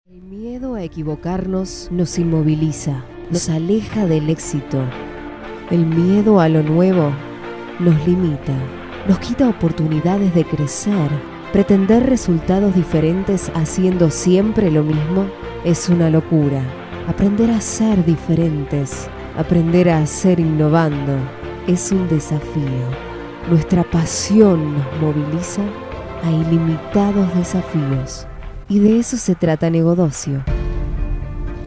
El miedo a equivocarnos nos inmoviliza, nos aleja del éxito. El miedo a lo nuevo nos limita, nos quita oportunidades de crecer. Pretender resultados diferentes haciendo siempre lo mismo es una locura. Aprender a ser diferentes, aprender a ser innovando, es un desafío. Nuestra pasión nos moviliza a ilimitados desafíos. Y de eso se trata Negodocio,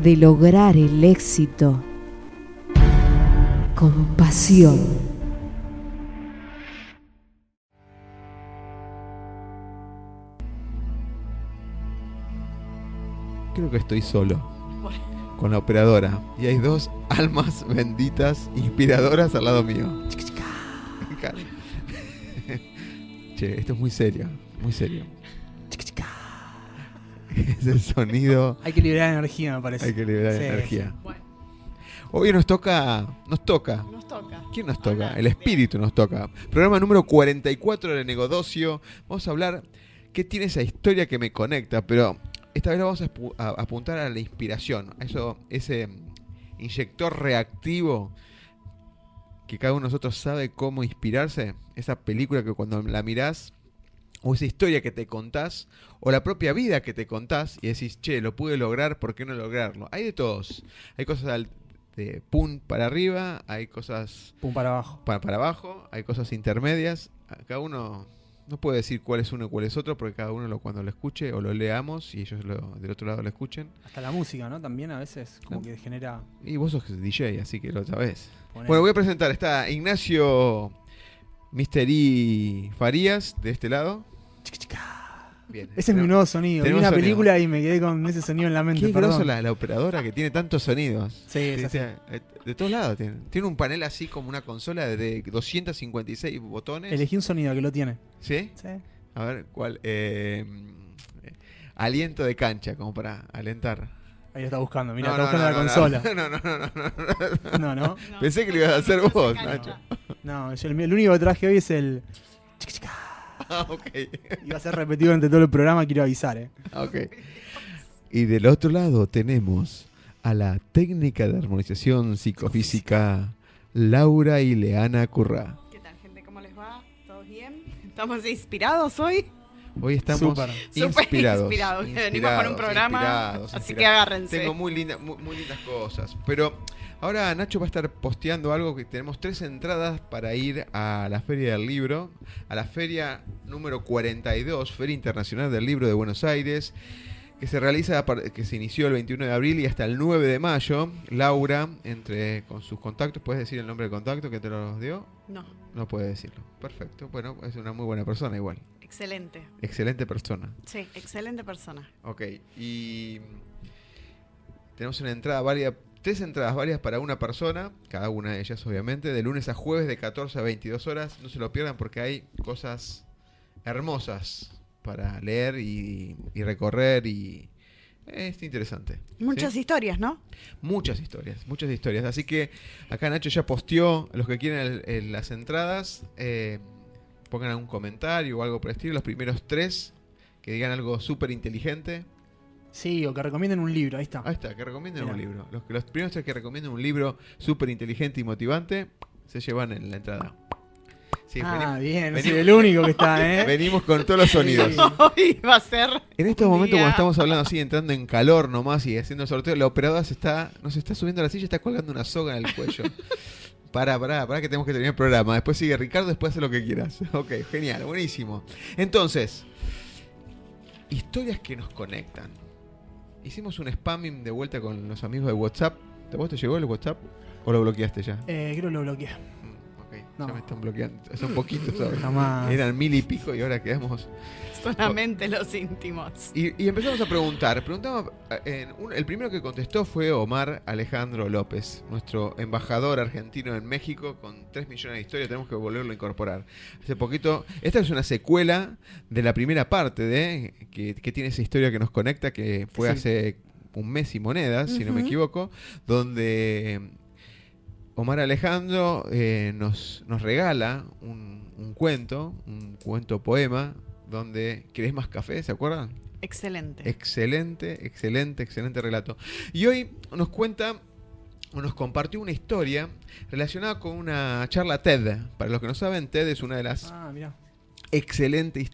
de lograr el éxito con pasión. Creo que estoy solo con la operadora y hay dos almas benditas, inspiradoras al lado mío. Che, esto es muy serio, muy serio. Es el sonido. Hay que liberar energía, me parece. Hay que liberar Sí, energía. sí. Bueno, Hoy nos toca. ¿Quién nos toca? Hablar El espíritu nos toca. Programa número 44 de Negodocio. Vamos a hablar qué tiene esa historia que me conecta, pero esta vez vamos a apuntar a la inspiración, a eso, ese inyector reactivo que cada uno de nosotros sabe cómo inspirarse. Esa película que cuando la mirás, o esa historia que te contás, o la propia vida que te contás y decís, che, lo pude lograr, ¿por qué no lograrlo? Hay de todos. Hay cosas de pum para arriba, hay cosas Pum para abajo. para abajo, hay cosas intermedias. Cada uno no puede decir cuál es uno y cuál es otro, porque cada uno cuando lo escuche o lo leamos y ellos del otro lado lo escuchen. Hasta la música, ¿no? También a veces como que genera... Y vos sos DJ, así que lo sabés. poner- Bueno, voy a presentar. Está Ignacio Mr. Farías de este lado. Bien. Ese es mi nuevo sonido. Vi tenemos una sonido. película y me quedé con ese sonido en la mente, Qué perdón. groso la operadora que tiene tantos sonidos. Sí, es así. De todos lados tiene. Tiene un panel así como una consola de 256 botones. Elegí un sonido que lo tiene. ¿Sí? Sí. A ver, ¿cuál? Aliento de cancha, como para alentar. Ahí lo está buscando, mira, No, está no, buscando la no, consola. No. No, no. no. Pensé que lo ibas a hacer No, vos, se Nacho. cancha. No, yo el único que traje hoy es el... Ah, ok. Y va a ser repetido durante todo el programa, quiero avisar, Ok. Y del otro lado tenemos a la técnica de armonización psicofísica Laura Ileana Currá. ¿Qué tal, gente? ¿Cómo les va? ¿Todos bien? ¿Estamos inspirados hoy? Hoy estamos Súper. Súper inspirados. Venimos con un programa, así que agárrense. Tengo muy lindas cosas. Pero ahora Nacho va a estar posteando algo que tenemos 3 entradas para ir a la Feria del Libro, a la feria número 42, Feria Internacional del Libro de Buenos Aires, que se realiza, que se inició el 21 de abril y hasta el 9 de mayo. Laura, con sus contactos, ¿puedes decir el nombre del contacto que te los dio? No, No puede decirlo. Perfecto. Bueno, es una muy buena persona igual. excelente. Excelente persona. Sí, excelente persona. Ok, y tenemos una entrada válida, 3 entradas válidas para una persona, cada una de ellas obviamente, de lunes a jueves de 14 a 22 horas. No se lo pierdan porque hay cosas hermosas para leer y recorrer y es interesante. Muchas ¿sí? historias, ¿no? Muchas historias. Así que acá Nacho ya posteó, los que quieren las entradas, pongan algún comentario o algo por el estilo, los primeros 3 que digan algo súper inteligente. Sí, o que recomienden un libro, ahí está. Ahí está, que recomienden Mirá. un libro. Los primeros 3 que recomienden un libro súper inteligente y motivante se llevan en la entrada. Sí, Bien, venimos- soy el único que está, ¿eh? venimos con todos los sonidos. Sí. Hoy va a ser... En estos un momentos, día- cuando estamos hablando así, entrando en calor nomás y haciendo sorteo, la operadora nos está subiendo a la silla y está colgando una soga en el cuello. Pará, que tenemos que terminar el programa. Después sigue Ricardo, después hace lo que quieras. Ok, genial, buenísimo. Entonces, historias que nos conectan. Hicimos un spamming de vuelta con los amigos de WhatsApp. ¿A vos te llegó el WhatsApp? ¿O lo bloqueaste ya? Creo que lo bloqueé. Ok, No. ya me están bloqueando. Son poquitos, ¿sabes? Jamás. Eran 1000 y pico y ahora quedamos... Solamente los íntimos. Y empezamos a preguntar. Preguntamos, el primero que contestó fue Omar Alejandro López, nuestro embajador argentino en México, con 3 millones de historias. Tenemos que volverlo a incorporar. Hace poquito, esta es una secuela de la primera parte de que tiene esa historia que nos conecta, que fue Sí. hace un mes y monedas, si no me Ujú. equivoco, donde Omar Alejandro nos regala un cuento poema, donde ¿querés más café? ¿Se acuerdan? Excelente. Excelente relato. Y hoy nos cuenta, o nos compartió una historia relacionada con una charla TED. Para los que no saben, TED es una de las Mirá. excelentes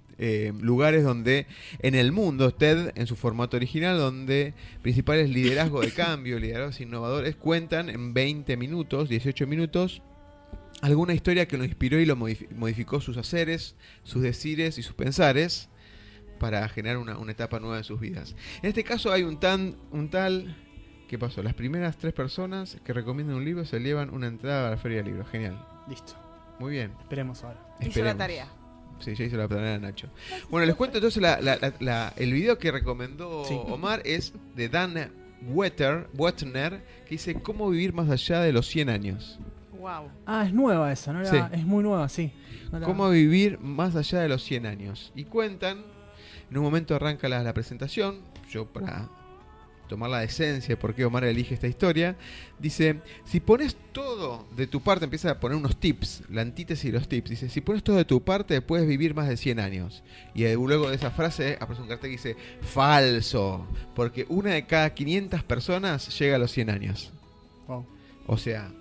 lugares donde en el mundo, TED en su formato original, donde principales liderazgos de cambio, liderazgos innovadores cuentan en 20 minutos, 18 minutos, alguna historia que lo inspiró y lo modificó sus haceres, sus decires y sus pensares para generar una etapa nueva en sus vidas. En este caso hay un tal... ¿Qué pasó? Las primeras 3 personas que recomiendan un libro se llevan una entrada a la Feria del Libro. Genial. Listo. Muy bien. Esperemos ahora. Hizo la Esperemos. tarea. Sí, ya hizo la tarea Nacho. Bueno, les cuento entonces el video que recomendó Sí. Omar es de Dan Wetner, que dice ¿Cómo vivir más allá de los 100 años? Wow. Es nueva esa, ¿no? Sí. Es muy nueva, sí. ¿Cómo vivir más allá de los 100 años? Y cuentan, en un momento arranca la presentación, yo para tomar la decencia de por qué Omar elige esta historia, dice, si pones todo de tu parte, empieza a poner unos tips, la antítesis de los tips, dice, si pones todo de tu parte puedes vivir más de 100 años. Y luego de esa frase aparece un cartel que dice, falso, porque una de cada 500 personas llega a los 100 años. Wow. O sea,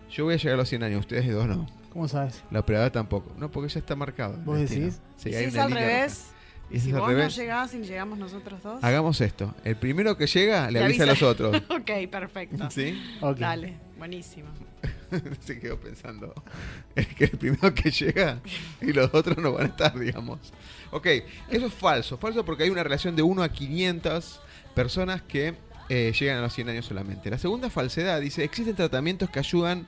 yo voy a llegar a los 100 años, ustedes dos no. ¿Cómo sabes? La operadora tampoco. No, porque ya está marcado. el ¿Vos destino. decís? Sí, ¿Y hay si es una al línea revés? roja. Y Si es al vos revés. no llegás y llegamos nosotros dos. Hagamos esto. El primero que llega le Le avisa a los avisa. otros. Ok, perfecto. ¿Sí? Ok. Dale, buenísimo. Se quedó pensando. Es que el primero que llega y los otros no van a estar, digamos. Ok, eso es falso. Falso porque hay una relación de 1 a 500 personas que llegan a los 100 años solamente. La segunda falsedad dice, existen tratamientos que ayudan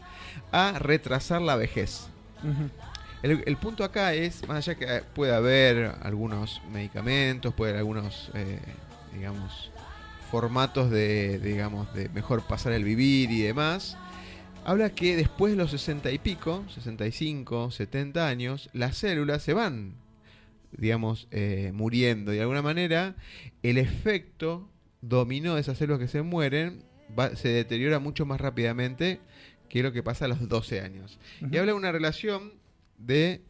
a retrasar la vejez. Ujú. El punto acá es, más allá que puede haber algunos medicamentos, puede haber algunos, digamos, formatos de mejor pasar el vivir y demás, habla que después de los 60 y pico, 65, 70 años, las células se van, digamos, muriendo. Y de alguna manera, el efecto dominó de esas células que se mueren se deteriora mucho más rápidamente que lo que pasa a los 12 años. Ujú. Y habla de una relación de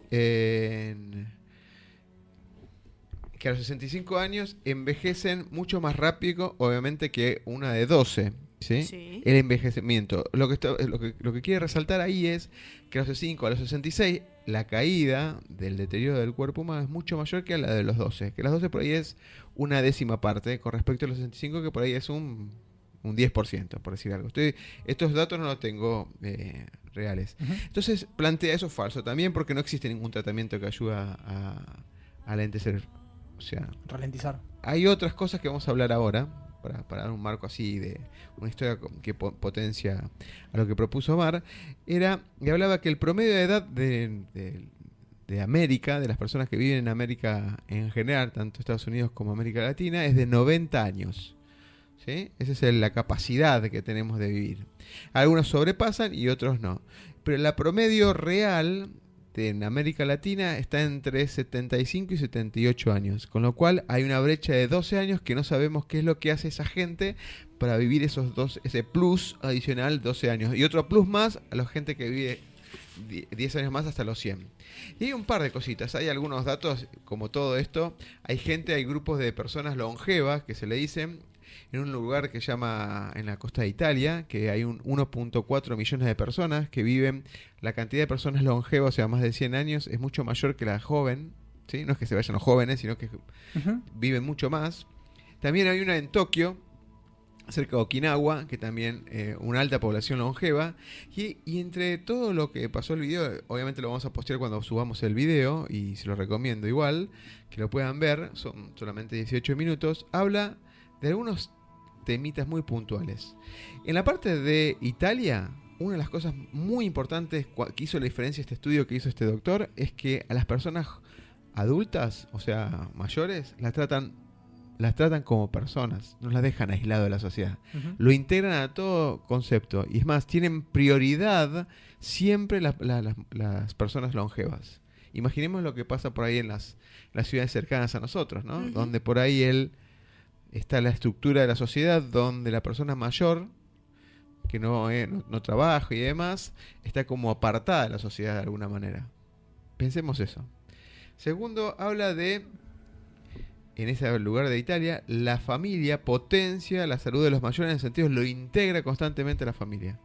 que a los 65 años envejecen mucho más rápido, obviamente, que una de 12. ¿Sí? Sí. El envejecimiento. Lo que quiere resaltar ahí es que a los 65 a los 66 la caída del deterioro del cuerpo humano es mucho mayor que la de los 12. Que las 12 por ahí es una décima parte con respecto a los 65, que por ahí es un 10%, por decir algo. Estos datos no los tengo reales. Ujú. Entonces plantea eso falso también porque no existe ningún tratamiento que ayuda a lentecer. O sea, Ralentizar. hay otras cosas que vamos a hablar ahora para dar un marco así de una historia que potencia a lo que propuso Omar. Y hablaba que el promedio de edad de América, de las personas que viven en América en general, tanto Estados Unidos como América Latina, es de 90 años. ¿Sí? Esa es la capacidad que tenemos de vivir. Algunos sobrepasan y otros no. Pero la promedio real en América Latina está entre 75 y 78 años. Con lo cual hay una brecha de 12 años que no sabemos qué es lo que hace esa gente para vivir ese plus adicional 12 años. Y otro plus más a la gente que vive 10 años más hasta los 100. Y hay un par de cositas, hay algunos datos, como todo esto, hay grupos de personas longevas que se le dicen, en un lugar que se llama en la costa de Italia, que hay 1.4 millones de personas que viven, la cantidad de personas longevas, o sea, más de 100 años, es mucho mayor que la joven, ¿sí? No es que se vayan los jóvenes, sino que Ujú. viven mucho más. También hay una en Tokio, cerca de Okinawa, que también una alta población longeva. Y entre todo lo que pasó el video, obviamente lo vamos a postear cuando subamos el video, y se lo recomiendo igual, que lo puedan ver, son solamente 18 minutos, habla de algunos temitas muy puntuales. En la parte de Italia, una de las cosas muy importantes que hizo la diferencia este estudio que hizo este doctor, es que a las personas adultas, o sea, mayores, las tratan como personas, no las dejan aisladas de la sociedad. Ujú. Lo integran a todo concepto. Y es más, tienen prioridad siempre las personas longevas. Imaginemos lo que pasa por ahí en las ciudades cercanas a nosotros, ¿no? Ujú. Donde por ahí está la estructura de la sociedad, donde la persona mayor, que no trabaja y demás, está como apartada de la sociedad de alguna manera. Pensemos eso. Segundo, habla de en ese lugar de Italia, la familia potencia la salud de los mayores, en el sentido lo integra constantemente a la familia.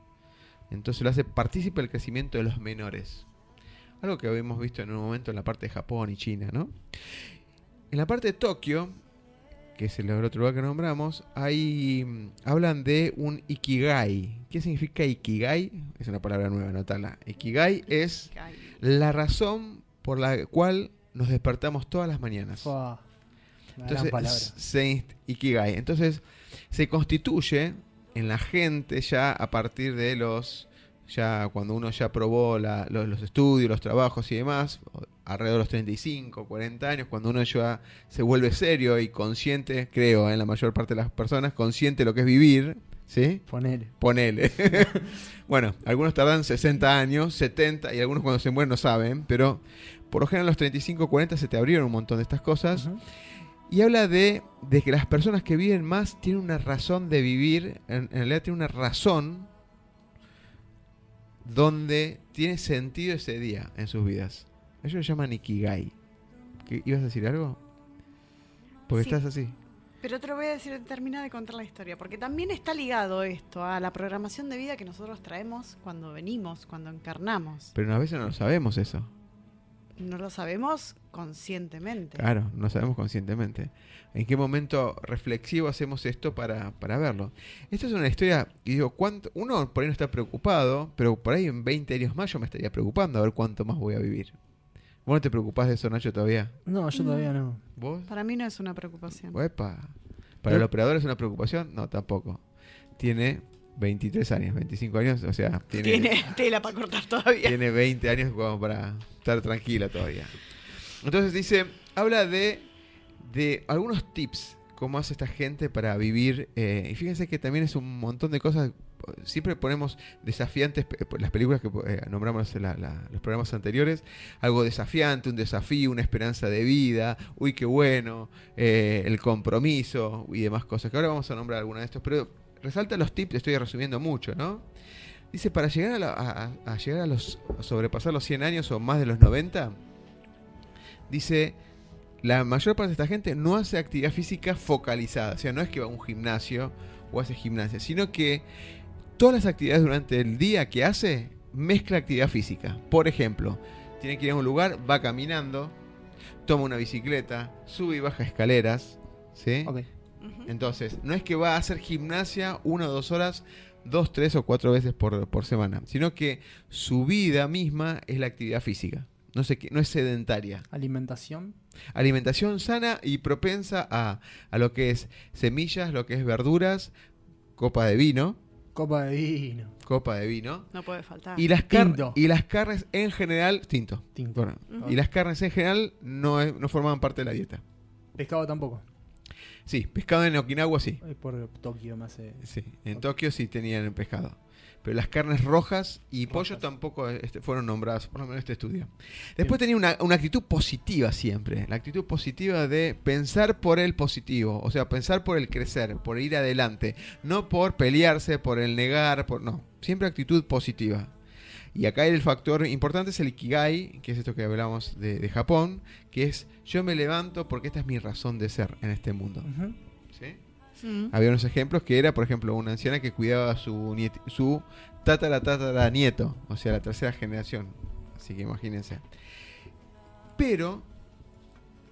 Entonces lo hace partícipe del crecimiento de los menores. Algo que habíamos visto en un momento en la parte de Japón y China, ¿no? En la parte de Tokio, que es el otro lugar que nombramos, ahí hablan de un Ikigai. ¿Qué significa Ikigai? Es una palabra nueva, anotala. Ikigai es la razón por la cual nos despertamos todas las mañanas. Una Entonces, gran palabra. Ikigai. Entonces, se constituye en la gente ya a partir de ya cuando uno ya probó los estudios, los trabajos y demás, alrededor de los 35, 40 años, cuando uno ya se vuelve serio y consciente, creo, en la mayor parte de las personas, consciente de lo que es vivir, ¿sí? Ponele. Bueno, algunos tardan 60 años, 70, y algunos cuando se mueren no saben, pero por lo general a los 35, 40 se te abrieron un montón de estas cosas. Ujú. Y habla de que las personas que viven más tienen una razón de vivir, en realidad tienen una razón donde tiene sentido ese día en sus vidas. Ellos lo llaman Ikigai. ¿Ibas a decir algo? Porque Sí. estás así. Pero te lo voy a decir, termina de contar la historia, porque también está ligado esto a la programación de vida que nosotros traemos cuando venimos, cuando encarnamos. Pero a veces no lo sabemos eso. No lo sabemos conscientemente. Claro, no lo sabemos conscientemente. ¿En qué momento reflexivo hacemos esto para verlo? Esto es una historia, y digo, uno por ahí no está preocupado, pero por ahí en 20 años más yo me estaría preocupando a ver cuánto más voy a vivir. ¿Vos no te preocupás de eso, Nacho, todavía? No, yo todavía no. ¿Vos? Para mí no es una preocupación. Uepa. ¿Para el operador es una preocupación? No, tampoco. Tiene 23 años, 25 años, o sea, Tiene tela para cortar todavía. tiene 20 años como para estar tranquila todavía. Entonces dice, habla de algunos tips, cómo hace esta gente para vivir. Y fíjense que también es un montón de cosas. Siempre ponemos desafiantes, las películas que nombramos en los programas anteriores, algo desafiante, un desafío, una esperanza de vida, uy, qué bueno, el compromiso y demás cosas, que ahora vamos a nombrar alguna de estos, pero resalta los tips, estoy resumiendo mucho, ¿no? Dice, para llegar a sobrepasar los 100 años o más de los 90, dice, la mayor parte de esta gente no hace actividad física focalizada, o sea, no es que va a un gimnasio o hace gimnasia, sino que todas las actividades durante el día que hace, mezcla actividad física. Por ejemplo, tiene que ir a un lugar, va caminando, toma una bicicleta, sube y baja escaleras, ¿sí? Ok. Ujú. Entonces, no es que va a hacer gimnasia 1 o 2 horas, 2, 3 o 4 veces por semana, sino que su vida misma es la actividad física. No es sedentaria. Alimentación. Alimentación sana y propensa a lo que es semillas, lo que es verduras, copa de vino, Copa de vino. No puede faltar. y las carnes en general, tinto. Bueno, Ujú. y las carnes en general no formaban parte de la dieta. Pescado tampoco. Sí, pescado en Okinawa sí. Es por Tokio me hace. Sí, en Ok. Tokio sí tenían pescado. Pero las carnes rojas y pollo Rojas. tampoco fueron nombradas, por lo menos en este estudio. Después tenía una actitud positiva siempre. La actitud positiva de pensar por el positivo. O sea, pensar por el crecer, por ir adelante. No por pelearse, por el negar, no. Siempre actitud positiva. Y acá el factor importante es el Ikigai, que es esto que hablamos de Japón, que es yo me levanto porque esta es mi razón de ser en este mundo. Ujú. ¿Sí? Mm. Había unos ejemplos que era, por ejemplo, una anciana que cuidaba a su tatara nieto, o sea, la tercera generación. Así que imagínense. Pero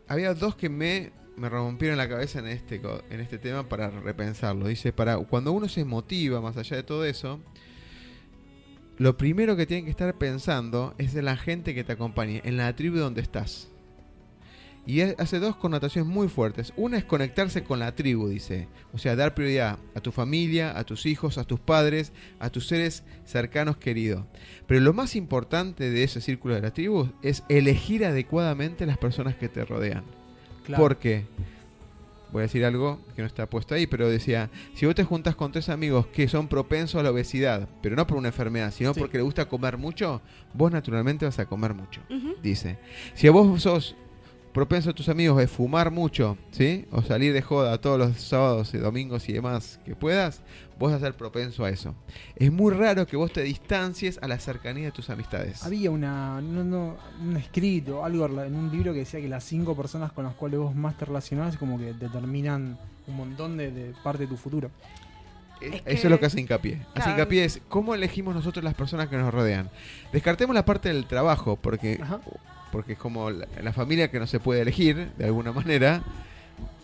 había dos que me rompieron la cabeza en este tema para repensarlo. Dice, cuando uno se motiva más allá de todo eso, lo primero que tienen que estar pensando es en la gente que te acompañe, en la tribu donde estás. Y hace dos connotaciones muy fuertes. Una es conectarse con la tribu, dice. O sea, dar prioridad a tu familia, a tus hijos, a tus padres, a tus seres cercanos queridos. Pero lo más importante de ese círculo de la tribu es elegir adecuadamente las personas que te rodean. Claro. ¿Por qué? Voy a decir algo que no está puesto ahí, pero decía, si vos te juntas con 3 amigos que son propensos a la obesidad, pero no por una enfermedad, sino Sí. porque les gusta comer mucho, vos naturalmente vas a comer mucho. Ujú. Dice, si a vos sos propenso a tus amigos es fumar mucho, ¿sí? O salir de joda todos los sábados y domingos y demás que puedas, vos vas a ser propenso a eso. Es muy raro que vos te distancies a la cercanía de tus amistades. Había un escrito, algo en un libro que decía que las 5 personas con las cuales vos más te relacionás como que determinan un montón de parte de tu futuro. Eso es lo que hace hincapié. Hace hincapié es cómo elegimos nosotros las personas que nos rodean. Descartemos la parte del trabajo, porque es como la familia que no se puede elegir de alguna manera,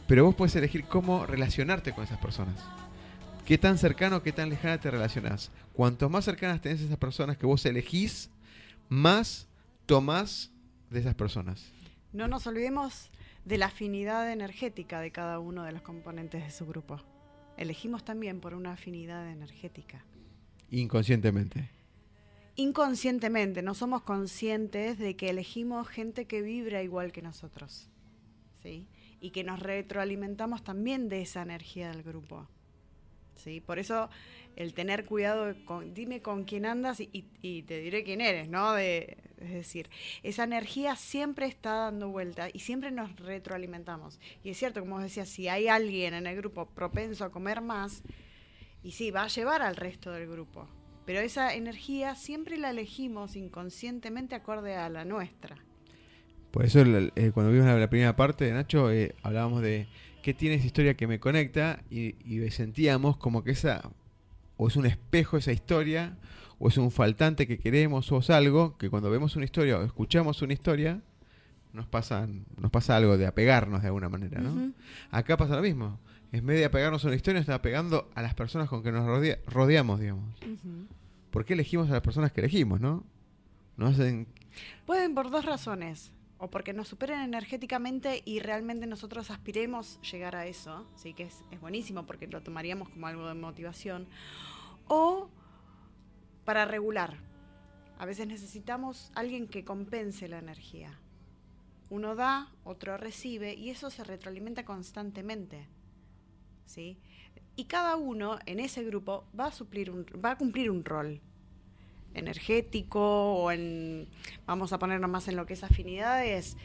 pero vos podés elegir cómo relacionarte con esas personas. Qué tan cercano, qué tan lejana te relacionás. Cuanto más cercanas tenés a esas personas que vos elegís, más tomás de esas personas. No nos olvidemos de la afinidad energética de cada uno de los componentes de su grupo. Elegimos también por una afinidad energética. Inconscientemente. Inconscientemente, no somos conscientes de que elegimos gente que vibra igual que nosotros, ¿sí? Y que nos retroalimentamos también de esa energía del grupo, ¿sí? Por eso el tener cuidado, dime con quién andas y te diré quién eres, ¿no? Es decir, esa energía siempre está dando vuelta y siempre nos retroalimentamos. Y es cierto, como vos decías, si hay alguien en el grupo propenso a comer más, y sí, va a llevar al resto del grupo. Pero esa energía siempre la elegimos inconscientemente acorde a la nuestra. Por eso cuando vimos la primera parte de Nacho, hablábamos de qué tiene esa historia que me conecta y sentíamos como que esa o es un espejo esa historia, o es un faltante que queremos, o es algo que cuando vemos una historia o escuchamos una historia, nos pasa algo de apegarnos de alguna manera, ¿no? Uh-huh. Acá pasa lo mismo. En vez de apegarnos a una historia, nos está apegando a las personas con que nos rodeamos, digamos. Uh-huh. ¿Por qué elegimos a las personas que elegimos, no? Pueden por 2 razones. O porque nos superen energéticamente y realmente nosotros aspiremos llegar a eso, sí, que es buenísimo porque lo tomaríamos como algo de motivación. O para regular. A veces necesitamos alguien que compense la energía. Uno da, otro recibe y eso se retroalimenta constantemente, ¿sí? Y cada uno en ese grupo va a cumplir un rol energético o vamos a ponernos más en lo que es afinidades.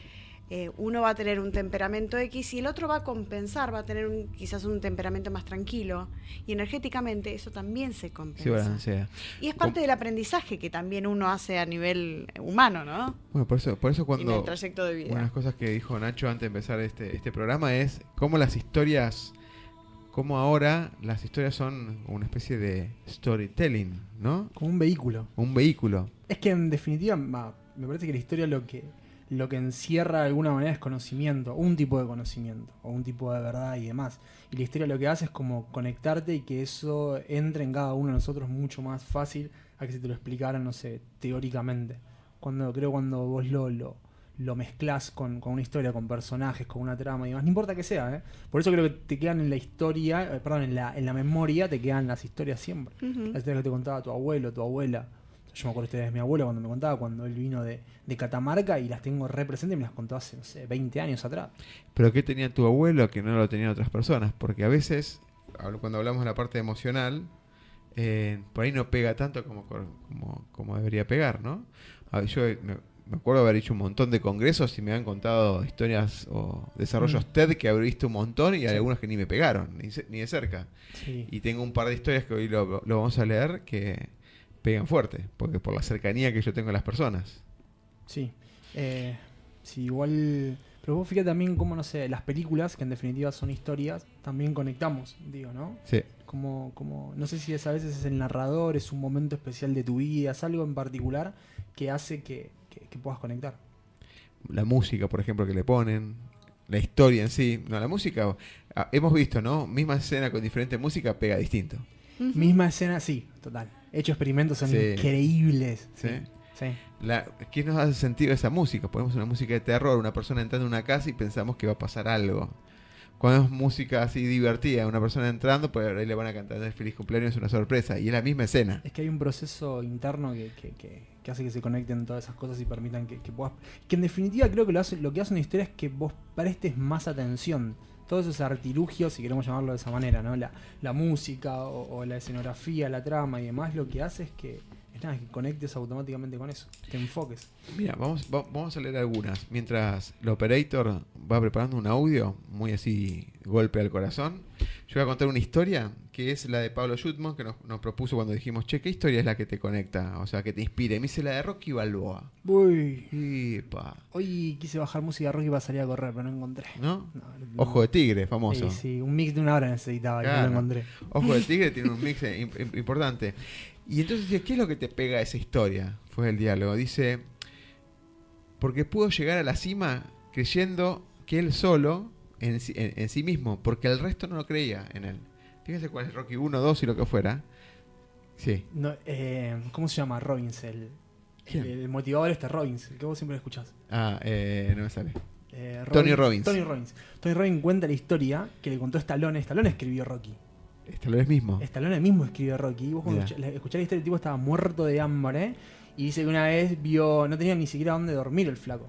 Uno va a tener un temperamento X y el otro va a compensar, va a tener quizás un temperamento más tranquilo y energéticamente eso también se compensa. Sí, balancea. Y es parte del aprendizaje que también uno hace a nivel humano, ¿no? Bueno, por eso cuando en el trayecto de vida. Una de las cosas que dijo Nacho antes de empezar este programa es cómo ahora las historias son una especie de storytelling, ¿no? Como un vehículo. Un vehículo. Es que en definitiva me parece que la historia lo que encierra de alguna manera es conocimiento, un tipo de conocimiento, o un tipo de verdad y demás. Y la historia lo que hace es como conectarte y que eso entre en cada uno de nosotros mucho más fácil a que si te lo explicaran, no sé, teóricamente. Cuando vos lo mezclás con una historia, con personajes, con una trama y demás, no importa que sea, ¿eh? Por eso creo que te quedan en la historia, en la memoria te quedan las historias siempre. Uh-huh. Las historias que te contaba tu abuelo, tu abuela. Yo me acuerdo historias de mi abuelo cuando me contaba, cuando él vino de Catamarca y las tengo re presentes y me las contó hace, no sé, 20 años atrás. Pero ¿qué tenía tu abuelo que no lo tenían otras personas? Porque a veces, cuando hablamos de la parte emocional, por ahí no pega tanto como debería pegar, ¿no? A ver, yo me acuerdo haber hecho un montón de congresos y me han contado historias o desarrollos TED que habré visto un montón y hay algunas que ni me pegaron, ni de cerca. Sí. Y tengo un par de historias que hoy lo vamos a leer que pegan fuerte, porque por la cercanía que yo tengo a las personas. Sí. Sí, igual. Pero vos fíjate también cómo, no sé, las películas, que en definitiva son historias, también conectamos, digo, ¿no? Sí. Como no sé si a veces es el narrador, es un momento especial de tu vida, es algo en particular que hace que puedas conectar. La música, por ejemplo, que le ponen, la historia en sí. No, la música, hemos visto, ¿no? Misma escena con diferente música pega distinto. Uh-huh. Misma escena, sí, total. Hecho experimentos son increíbles. Sí. Sí. ¿Qué nos hace sentido esa música? Ponemos una música de terror, una persona entrando en una casa y pensamos que va a pasar algo. Cuando es música así divertida, una persona entrando, pues ahí le van a cantar el feliz cumpleaños, es una sorpresa. Y es la misma escena. Es que hay un proceso interno que hace que se conecten todas esas cosas y permitan que puedas... Que en definitiva creo que lo que hace una historia es que vos prestes más atención. Todos esos artilugios, si queremos llamarlo de esa manera, ¿no? La música o la escenografía, la trama y demás, lo que hace es nada, que conectes automáticamente con eso, te enfoques. Mira, vamos a leer algunas. Mientras el operator va preparando un audio, muy así, golpe al corazón, yo voy a contar una historia que es la de Pablo Schutman, que nos propuso cuando dijimos, che, ¿qué historia es la que te conecta? O sea, que te inspira. Y me dice la de Rocky Balboa. Uy, Ipa. hoy quise bajar música rock y iba a salir a correr, pero no encontré. ¿No? No, Ojo de Tigre, famoso. Sí, sí, un mix de 1 hora necesitaba y no Claro. lo encontré. Ojo de Tigre tiene un mix importante. Y entonces dice, ¿qué es lo que te pega a esa historia? Fue el diálogo. Dice, porque pudo llegar a la cima creyendo que él solo, en sí mismo, porque el resto no lo creía en él. Fíjense cuál es Rocky 1, 2 y lo que fuera. Sí. No, ¿cómo se llama? Robbins, ¿Quién? el motivador Robbins, el que vos siempre escuchás. No me sale. Tony Robbins. Tony Robbins. Tony Robbins cuenta la historia que le contó Stallone. Stallone escribió Rocky. Este lo es mismo. Stallone mismo escribió Rocky. Y vos cuando Mirá. escuchás la historia, el tipo estaba muerto de hambre. Y dice que una vez vio, no tenía ni siquiera dónde dormir el flaco.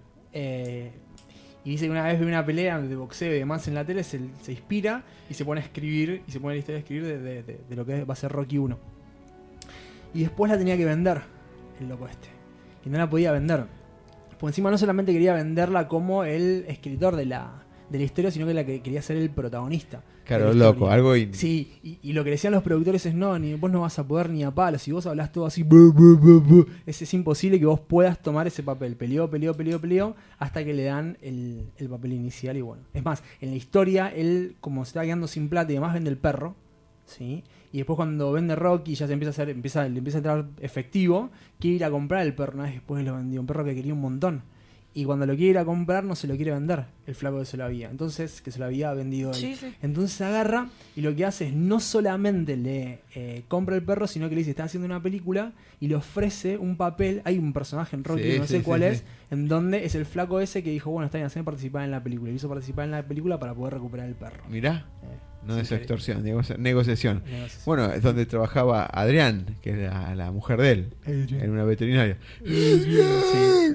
Y dice que una vez vio una pelea de boxeo y demás en la tele, se inspira y se pone a escribir, y se pone la historia a escribir de lo que va a ser Rocky 1. Y después la tenía que vender, el loco este. Y no la podía vender. Por encima no solamente quería venderla como el escritor de la historia, sino que quería ser el protagonista. Claro, de la loco, historia. algo Sí, y lo que decían los productores es no, ni vos no vas a poder ni a palos. Si vos hablás todo así, bu, bu, bu, bu, es imposible que vos puedas tomar ese papel. Peleó, hasta que le dan el papel inicial. Y bueno, es más, en la historia, él, como se está quedando sin plata y demás, vende el perro. ¿Sí? Y después cuando vende Rocky ya se empieza a le empieza a entrar efectivo, quiere ir a comprar el perro. Una vez después lo vendió, un perro que quería un montón. Y cuando lo quiere ir a comprar no se lo quiere vender el flaco que se lo había. Entonces, que se lo había vendido él. Sí, sí. Entonces agarra y lo que hace es no solamente le compra el perro, sino que le dice, está haciendo una película y le ofrece un papel. Hay un personaje en Rocky, Sí, no sí, sé cuál sí, es, sí. en donde es el flaco ese que dijo, bueno, está bien, haceme participar en la película. Y hizo participar en la película para poder recuperar el perro. Mirá, no sí, es sí. extorsión, negociación. Negociación. Bueno, es donde trabajaba Adrián, que era la mujer de él, en una veterinaria. Sí,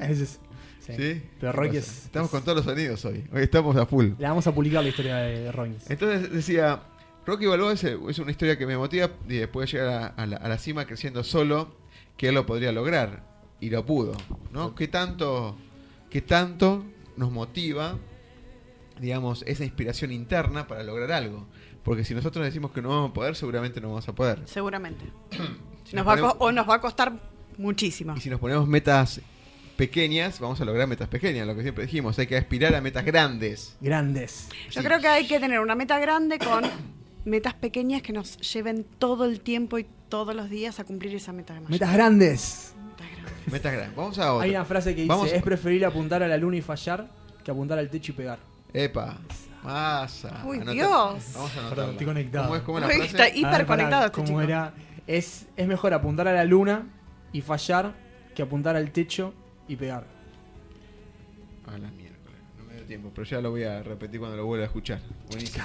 ese es. Sí. ¿Sí? Pero Rocky es. Estamos con todos los sonidos hoy. Hoy estamos a full. Le vamos a publicar la historia de Robbins. Entonces decía, Rocky Balboa es una historia que me motiva y puede llegar a la cima creciendo solo, que él lo podría lograr. Y lo pudo, ¿no? ¿Qué tanto nos motiva, digamos, esa inspiración interna para lograr algo? Porque si nosotros decimos que no vamos a poder, seguramente no vamos a poder. Seguramente. Si Nos nos va ponemos- nos va a costar muchísimo. Y si nos ponemos metas pequeñas, vamos a lograr metas pequeñas, lo que siempre dijimos, hay que aspirar a metas grandes. Grandes. Yo Sí. creo que hay que tener una meta grande con metas pequeñas que nos lleven todo el tiempo y todos los días a cumplir esa meta de mayor. Metas grandes. Metas grandes. Metas grandes. Vamos a otra. Hay una frase que dice, Vamos a- es preferible apuntar a la luna y fallar que apuntar al techo y pegar. Epa. Masa. Uy, Anota- Dios. Vamos a Perdón, anotarla. estoy conectado. ¿Cómo es la Uy, frase? está hiper A ver, conectado pará, este ¿cómo chico. era? Es mejor apuntar a la luna y fallar que apuntar al techo y pegar. A la miércoles. No me dio tiempo, pero ya lo voy a repetir cuando lo vuelva a escuchar. Buenísimo.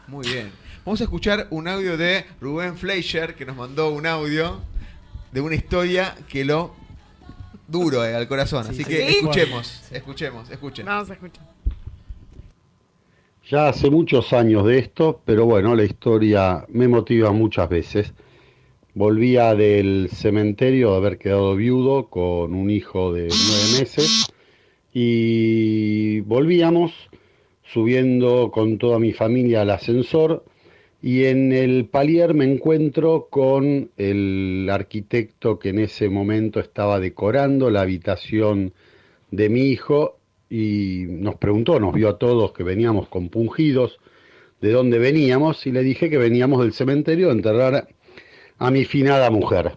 Muy bien. Vamos a escuchar un audio de Rubén Fleischer, que nos mandó un audio de una historia que lo duro al corazón. Sí, Así sí. que ¿Sí? escuchen. Vamos a escuchar. Ya hace muchos años de esto, pero bueno, la historia me motiva muchas veces. Volvía del cementerio de haber quedado viudo con un hijo de 9 meses y volvíamos subiendo con toda mi familia al ascensor y en el palier me encuentro con el arquitecto que en ese momento estaba decorando la habitación de mi hijo y nos preguntó, nos vio a todos que veníamos compungidos de dónde veníamos y le dije que veníamos del cementerio a enterrar a mi finada mujer.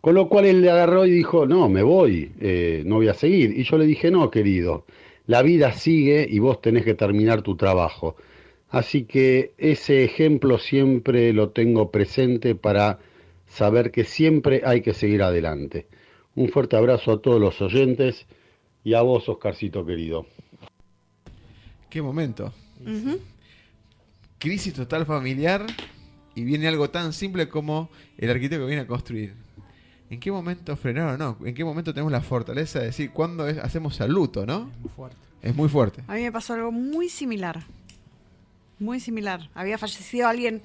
Con lo cual él le agarró y dijo, no, me voy, no voy a seguir. Y yo le dije, no, querido, la vida sigue y vos tenés que terminar tu trabajo. Así que ese ejemplo siempre lo tengo presente para saber que siempre hay que seguir adelante. Un fuerte abrazo a todos los oyentes y a vos, Oscarcito querido. Qué momento. Ujú. Crisis total familiar y viene algo tan simple como el arquitecto que viene a construir. ¿En qué momento frenar o no? ¿En qué momento tenemos la fortaleza de decir cuándo hacemos el luto, no? Muy fuerte. Es muy fuerte. A mí me pasó algo muy similar. Muy similar. Había fallecido alguien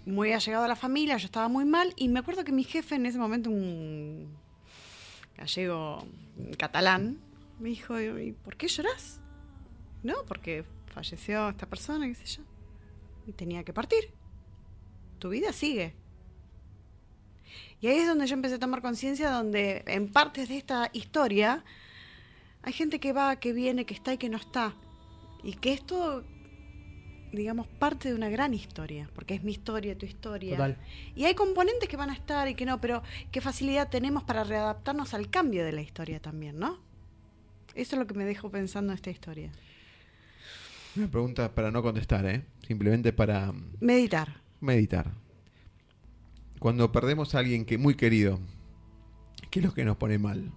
muy allegado a la familia, yo estaba muy mal y me acuerdo que mi jefe en ese momento, un gallego, catalán, me dijo, ¿y por qué llorás? No, porque falleció esta persona, qué sé yo, y tenía que partir. Tu vida sigue. Y ahí es donde yo empecé a tomar conciencia, donde en partes de esta historia hay gente que va, que viene, que está y que no está. Y que esto, digamos, parte de una gran historia, porque es mi historia, tu historia. Total. Y hay componentes que van a estar y que no, pero qué facilidad tenemos para readaptarnos al cambio de la historia también, ¿no? Eso es lo que me dejó pensando esta historia. Una pregunta para no contestar, simplemente para Meditar. meditar. Cuando perdemos a alguien que muy querido, ¿qué es lo que nos pone mal?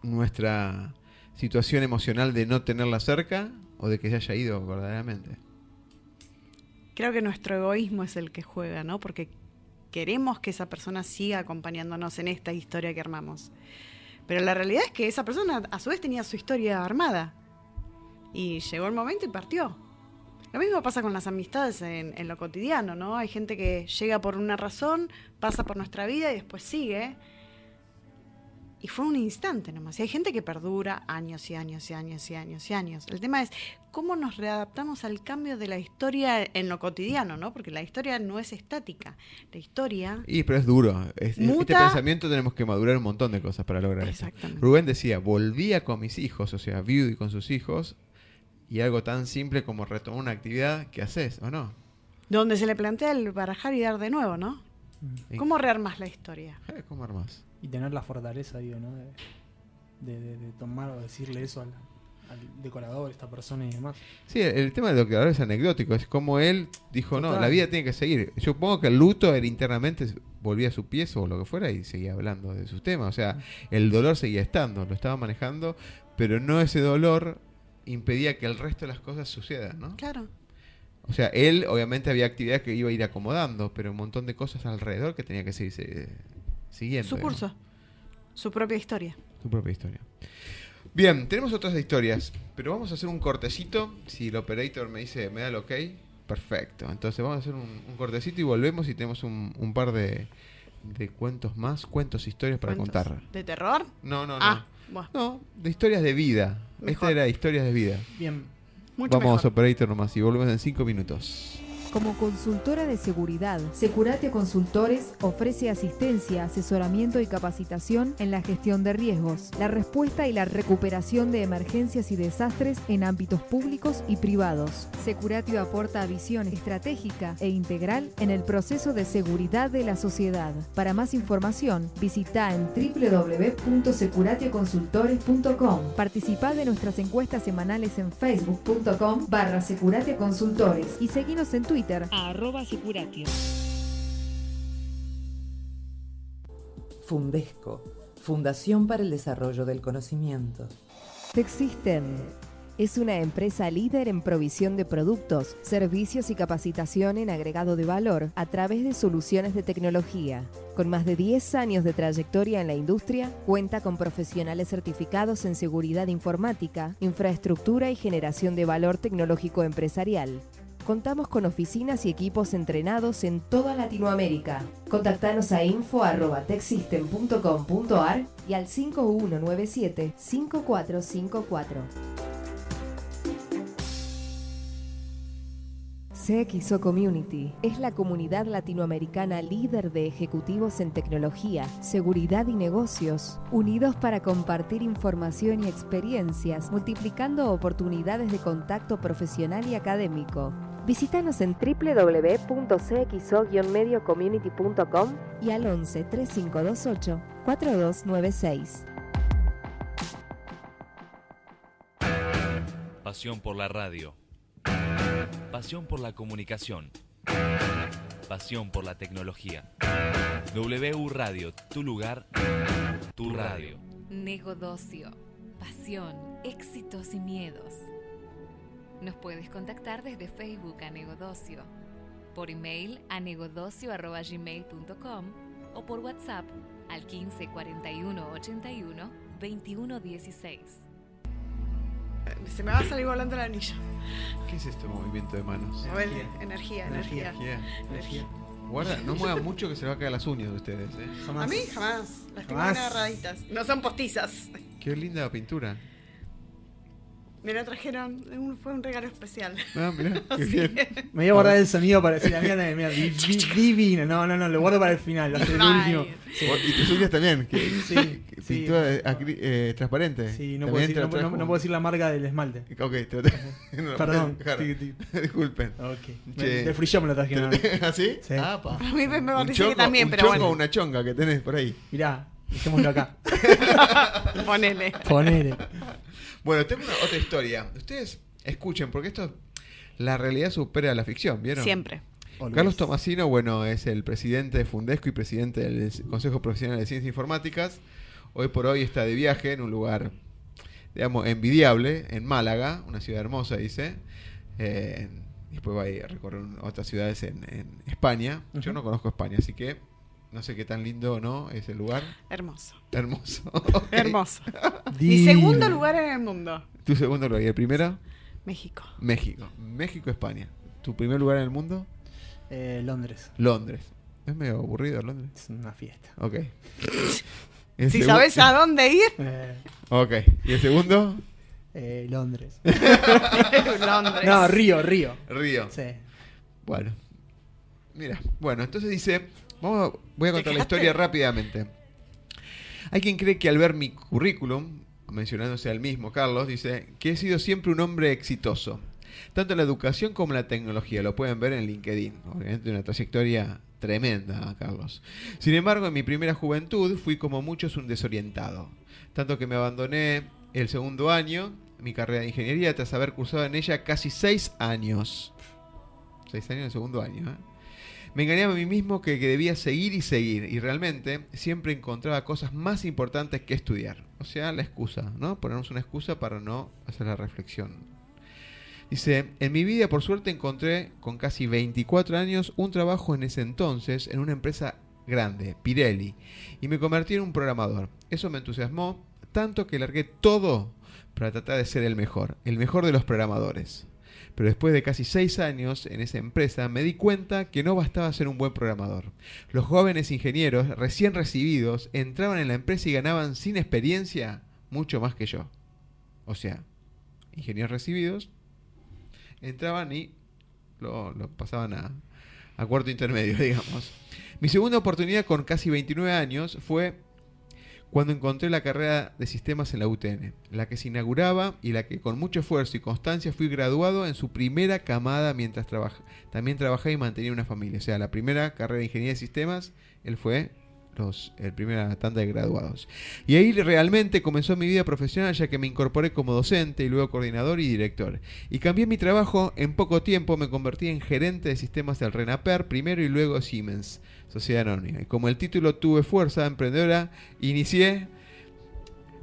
¿Nuestra situación emocional de no tenerla cerca o de que se haya ido verdaderamente? Creo que nuestro egoísmo es el que juega, ¿no? Porque queremos que esa persona siga acompañándonos en esta historia que armamos. Pero la realidad es que esa persona a su vez tenía su historia armada. Y llegó el momento y partió. Lo mismo pasa con las amistades en lo cotidiano, ¿no? Hay gente que llega por una razón, pasa por nuestra vida y después sigue. Y fue un instante nomás. Y hay gente que perdura años y años y años y años y años. El tema es cómo nos readaptamos al cambio de la historia en lo cotidiano, ¿no? Porque la historia no es estática. La historia... Pero es duro. Este muta. pensamiento tenemos que madurar un montón de cosas para lograr eso. Exactamente. Rubén decía, volvía con mis hijos, o sea, viudo y con sus hijos, y algo tan simple como retomar una actividad que haces, ¿o no? Donde se le plantea el barajar y dar de nuevo, ¿no? Sí. ¿Cómo rearmas la historia? ¿Cómo armás? Y tener la fortaleza, digo, ¿no? De tomar o decirle eso al decorador, esta persona y demás. Sí, el tema del decorador es anecdótico. Es como él dijo, no, Total. la vida tiene que seguir. Yo supongo que el luto, él internamente volvía a su pieza o lo que fuera y seguía hablando de sus temas. O sea, el dolor seguía estando, lo estaba manejando, pero no ese dolor impedía que el resto de las cosas sucedan, ¿no? Claro. O sea, él obviamente había actividades que iba a ir acomodando, pero un montón de cosas alrededor que tenía que seguir siguiendo. Su digamos. curso. Su propia historia. Tu propia historia. Bien, tenemos otras historias, pero vamos a hacer un cortecito. Si el operator me dice, me da el ok, perfecto. Entonces vamos a hacer un cortecito y volvemos y tenemos un par de cuentos más, historias para ¿Cuentos contar. ¿De terror? No. Bueno, No, de historias de vida. Mejor. Esta era historias de vida. Bien, mucho Vamos mejor. operator nomás y volvemos en 5 minutos. Como consultora de seguridad, Securate Consultores ofrece asistencia, asesoramiento y capacitación en la gestión de riesgos, la respuesta y la recuperación de emergencias y desastres en ámbitos públicos y privados. Securate aporta visión estratégica e integral en el proceso de seguridad de la sociedad. Para más información, visita en www.securateconsultores.com. Participá de nuestras encuestas semanales en facebook.com/Securate Consultores y seguinos en Twitter @Securatio. Fundesco, Fundación para el Desarrollo del Conocimiento. Texsystem es una empresa líder en provisión de productos, servicios y capacitación en agregado de valor a través de soluciones de tecnología. Con más de 10 años de trayectoria en la industria, cuenta con profesionales certificados en seguridad informática, infraestructura y generación de valor tecnológico empresarial. Contamos con oficinas y equipos entrenados en toda Latinoamérica. Contactanos a info@texsystem.com.ar y al 5197-5454. CXO Community es la comunidad latinoamericana líder de ejecutivos en tecnología, seguridad y negocios, unidos para compartir información y experiencias, multiplicando oportunidades de contacto profesional y académico. Visítanos en www.cxo-mediocommunity.com y al 11 3528 4296. Pasión por la radio. Pasión por la comunicación. Pasión por la tecnología. W Radio, tu lugar, tu radio. Negodocio, pasión, éxitos y miedos. Nos puedes contactar desde Facebook a Negodocio, por email a negodocio@gmail.com o por WhatsApp al 15 41 81 21 16. Se me va a salir volando el anillo. ¿Qué es este movimiento de manos? A ver, energía. Energía. Guarda, no muevan mucho que se le va a caer las uñas de ustedes, ¿eh? Jamás. A mí jamás. Las tengo Jamás. bien agarraditas. No son postizas. Qué linda pintura. Me la trajeron. Fue un regalo especial. Ah, mirá, qué Sí. bien. Me voy a guardar el sonido para decir, mira, divino. No, lo guardo para el final, lo último. Ay. Sí. Y tus uñas también. Sí, Que sí. pintura transparente. Sí, no También puedo, decir, te lo no trajo. puedo decir la marca del esmalte. Ok, no, Perdón. dejar. Sí, sí. Disculpen. Ok. Che. De free shop me lo trajeron. ¿Así? Sí. Ah, pa. A mí me Un parece chongo, que también, un pero chongo o bueno. una chonga que tenés por ahí. Mirá, dejémoslo acá. Ponele. Ponele. Bueno, tengo otra historia. Ustedes escuchen, porque esto, la realidad supera la ficción, ¿vieron? Siempre. Carlos Tomasino, bueno, es el presidente de Fundesco y presidente del Consejo Profesional de Ciencias Informáticas. Hoy por hoy está de viaje en un lugar, digamos, envidiable, en Málaga, una ciudad hermosa, dice. Después va a ir a recorrer otras ciudades en España. Yo no conozco España, así que no sé qué tan lindo o no es el lugar. Hermoso. Hermoso. Ok. Hermoso. Mi Divino. segundo lugar en el mundo. ¿Tu segundo lugar? ¿Y el primero? México. México. México, España. ¿Tu primer lugar en el mundo? Londres. Londres. Es medio aburrido Londres. Es una fiesta. Ok. Si sabes a dónde ir, Ok. ¿Y el segundo? Londres. Londres. No, Río. Río. Sí. Bueno. Mira. Bueno, entonces dice... voy a contar la quejaste? historia rápidamente. Hay quien cree que al ver mi currículum, mencionándose al mismo Carlos, dice que he sido siempre un hombre exitoso. Tanto en la educación como en la tecnología. Lo pueden ver en LinkedIn. Obviamente una trayectoria tremenda, Carlos. Sin embargo, en mi primera juventud fui como muchos un desorientado. Tanto que me abandoné el segundo año, mi carrera de ingeniería, tras haber cursado en ella casi 6 años. 6 años en el segundo año, ¿eh? Me engañaba a mí mismo que debía seguir y seguir. Y realmente siempre encontraba cosas más importantes que estudiar. O sea, la excusa, ¿no? Ponernos una excusa para no hacer la reflexión. Dice, en mi vida por suerte encontré con casi 24 años un trabajo en ese entonces en una empresa grande, Pirelli, y me convertí en un programador. Eso me entusiasmó tanto que largué todo para tratar de ser el mejor de los programadores. Pero después de casi 6 años en esa empresa me di cuenta que no bastaba ser un buen programador. Los jóvenes ingenieros recién recibidos entraban en la empresa y ganaban sin experiencia mucho más que yo. O sea, ingenieros recibidos entraban y lo pasaban a cuarto intermedio, digamos. Mi segunda oportunidad con casi 29 años fue cuando encontré la carrera de sistemas en la UTN, la que se inauguraba y la que con mucho esfuerzo y constancia fui graduado en su primera camada mientras también trabajé y mantenía una familia. O sea, la primera carrera de ingeniería de sistemas, él fue el primera tanda de graduados. Y ahí realmente comenzó mi vida profesional, ya que me incorporé como docente y luego coordinador y director. Y cambié mi trabajo en poco tiempo, me convertí en gerente de sistemas del Renaper primero y luego Siemens, Sociedad Anónima. Y como el título tuve fuerza emprendedora, inicié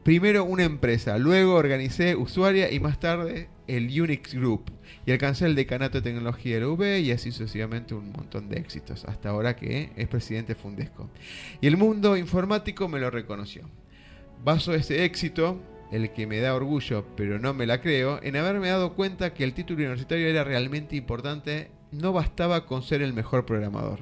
primero una empresa, luego organicé Usuaria y más tarde el Unix Group. Y alcancé el decanato de tecnología de la UB y así sucesivamente un montón de éxitos, hasta ahora que es presidente de Fundesco. Y el mundo informático me lo reconoció. Baso ese éxito, el que me da orgullo, pero no me la creo, en haberme dado cuenta que el título universitario era realmente importante, no bastaba con ser el mejor programador.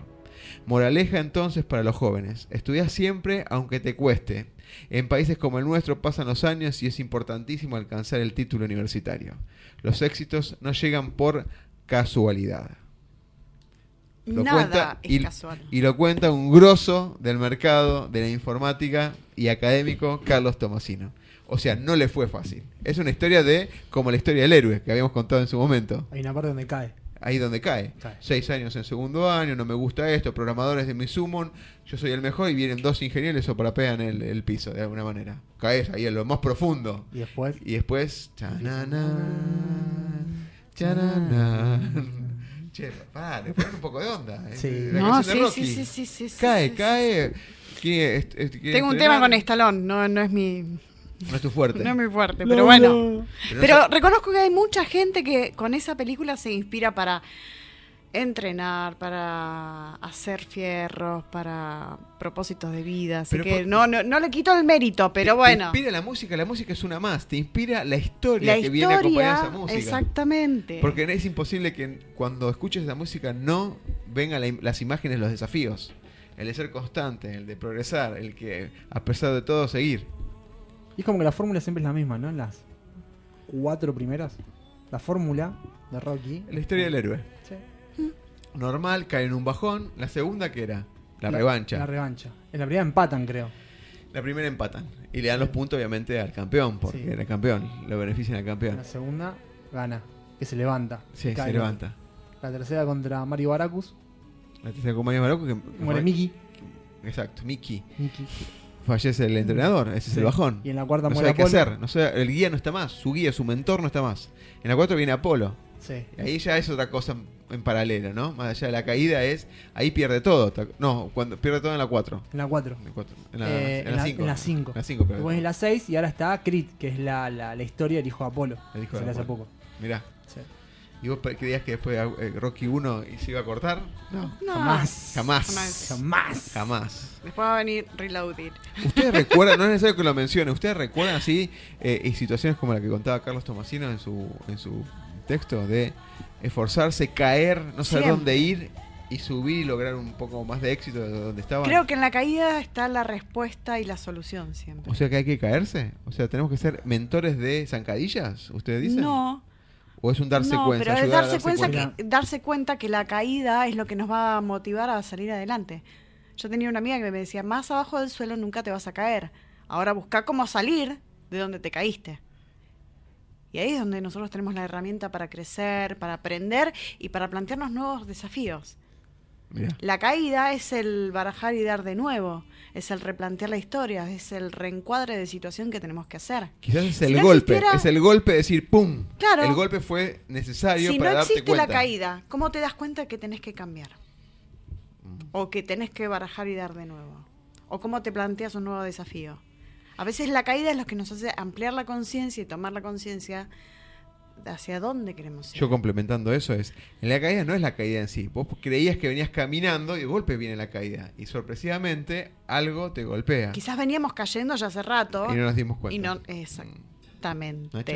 Moraleja entonces para los jóvenes: estudia siempre aunque te cueste. En países como el nuestro pasan los años y es importantísimo alcanzar el título universitario. Los éxitos no llegan por casualidad. Nada es casual. Y lo cuenta un grosso del mercado de la informática y académico, Carlos Tomasino. O sea, no le fue fácil. Es una historia como la historia del héroe que habíamos contado en su momento. Hay una parte donde cae. Ahí donde cae. 6 años en segundo año, no me gusta esto, programadores de mi summon, yo soy el mejor y vienen 2 ingenieros o parapean el piso de alguna manera. Caes ahí en lo más profundo. Y después. Che, papá, le ponen un poco de onda. Sí. La No, canción de Rocky. sí. Cae. Tengo un tema con Stallone, no es mi... No es tu fuerte. No es muy fuerte, pero bueno. Pero reconozco que hay mucha gente que con esa película se inspira para entrenar, para hacer fierros, para propósitos de vida. Así Pero que no le quito el mérito, pero Te bueno. inspira la música es una más. Te inspira la historia que viene acompañada de esa música. Exactamente. Porque es imposible que cuando escuches esa música no vengan las imágenes, los desafíos. El de ser constante, el de progresar, el que a pesar de todo seguir. Y es como que la fórmula siempre es la misma, ¿no? En las 4 primeras. La fórmula de Rocky. La historia del héroe. Sí. Normal, cae en un bajón. La segunda, ¿qué era? La revancha. La revancha. En la primera empatan, creo. La primera empatan. Y le dan los puntos, obviamente, al campeón, porque Sí. era campeón. Lo benefician al En campeón. la segunda gana. Que se levanta. Sí, Cae. se levanta. La tercera contra Mario Baracus. La tercera compañía de Baracus que Muere Mickey. Exacto, Mickey. Mickey. Fallece el entrenador, ese es Sí. el bajón. Y en la cuarta No muere sabe qué Apolo. hacer, no sabe, el guía no está más, su guía, su mentor no está más. En la 4 viene Apolo. Sí. Y ahí ya es otra cosa en paralelo, ¿no? Más allá de la caída ahí pierde todo. No, cuando pierde todo en la 4. En la 4. En la 5. En la 5. En la 5, pero Después en la 6 y ahora está Creed, que es la historia del hijo de Apolo. El hijo que de se le hace Apolo. poco. Mirá. Sí. ¿Y vos creías que después Rocky 1 se iba a cortar? No. No, Jamás. Después va a venir Reloaded. ¿Ustedes recuerdan, no es necesario que lo mencione, ¿ustedes recuerdan así y situaciones como la que contaba Carlos Tomasino en su texto de esforzarse, caer, no saber Siempre. dónde ir y subir y lograr un poco más de éxito de donde estaban? Creo que en la caída está la respuesta y la solución siempre. O sea que hay que caerse, o sea, tenemos que ser mentores de zancadillas, ¿ustedes dicen? No, ¿O es un darse no, cuenta? pero es ayudar a darse cuenta que la caída es lo que nos va a motivar a salir adelante. Yo tenía una amiga que me decía, más abajo del suelo nunca te vas a caer. Ahora busca cómo salir de donde te caíste. Y ahí es donde nosotros tenemos la herramienta para crecer, para aprender y para plantearnos nuevos desafíos. Mirá. La caída es el barajar y dar de nuevo, es el replantear la historia, es el reencuadre de situación que tenemos que hacer. Quizás es Si el no golpe, existiera- es el golpe de decir ¡pum! Claro. El golpe fue necesario Si no para darte existe cuenta. la caída, ¿cómo te das cuenta que tenés que cambiar? O que tenés que barajar y dar de nuevo. O cómo te planteas un nuevo desafío. A veces la caída es lo que nos hace ampliar la conciencia y tomar la conciencia de hacia dónde queremos ir. Yo complementando eso en la caída no es la caída en sí. Vos creías que venías caminando y de golpe viene la caída. Y sorpresivamente algo te golpea. Quizás veníamos cayendo ya hace rato. Y no nos dimos cuenta. Y no, exactamente. ¿Nacho?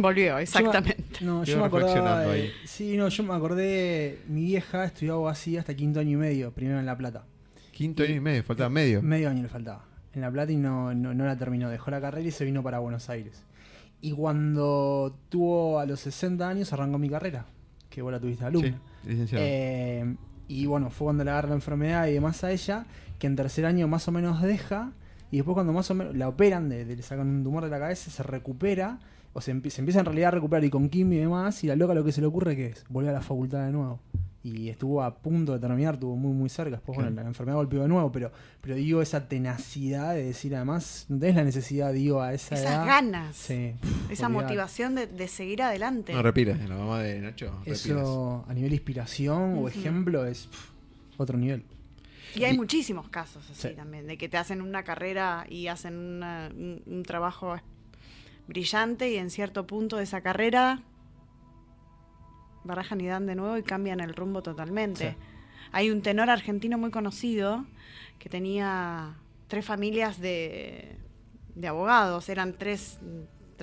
Volvió, exactamente. No, Quedo yo me acordaba reflexionando de, ahí. sí, no, yo me acordé, mi vieja estudió abogacía hasta 5º año y medio, primero en La Plata. Quinto año y medio, faltaba medio. Medio año le faltaba. En La Plata y no la terminó, dejó la carrera y se vino para Buenos Aires. Y cuando tuvo a los 60 años arrancó mi carrera, que vos la tuviste de alumna. Sí, licenciado. Y bueno, fue cuando le agarra la enfermedad y demás a ella, que en tercer año más o menos deja, y después cuando más o menos la operan, le sacan un tumor de la cabeza, se recupera, o se empieza en realidad a recuperar y con quimio y demás, y la loca lo que se le ocurre que es volver a la facultad de nuevo. Y estuvo a punto de terminar, estuvo muy muy cerca, después bueno, la enfermedad golpeó de nuevo, pero digo esa tenacidad de decir además, no tenés la necesidad, digo, a esa Esas edad. ganas, Sí, esa olvidate. motivación de seguir adelante. No repiras, la mamá de Nacho. repiras. Eso a nivel inspiración o Ujú. ejemplo es otro nivel. Y hay Y- muchísimos casos así Sí. también, de que te hacen una carrera y hacen un trabajo brillante y en cierto punto de esa carrera barajan y dan de nuevo y cambian el rumbo totalmente. Sí. Hay un tenor argentino muy conocido que tenía 3 familias de abogados, eran tres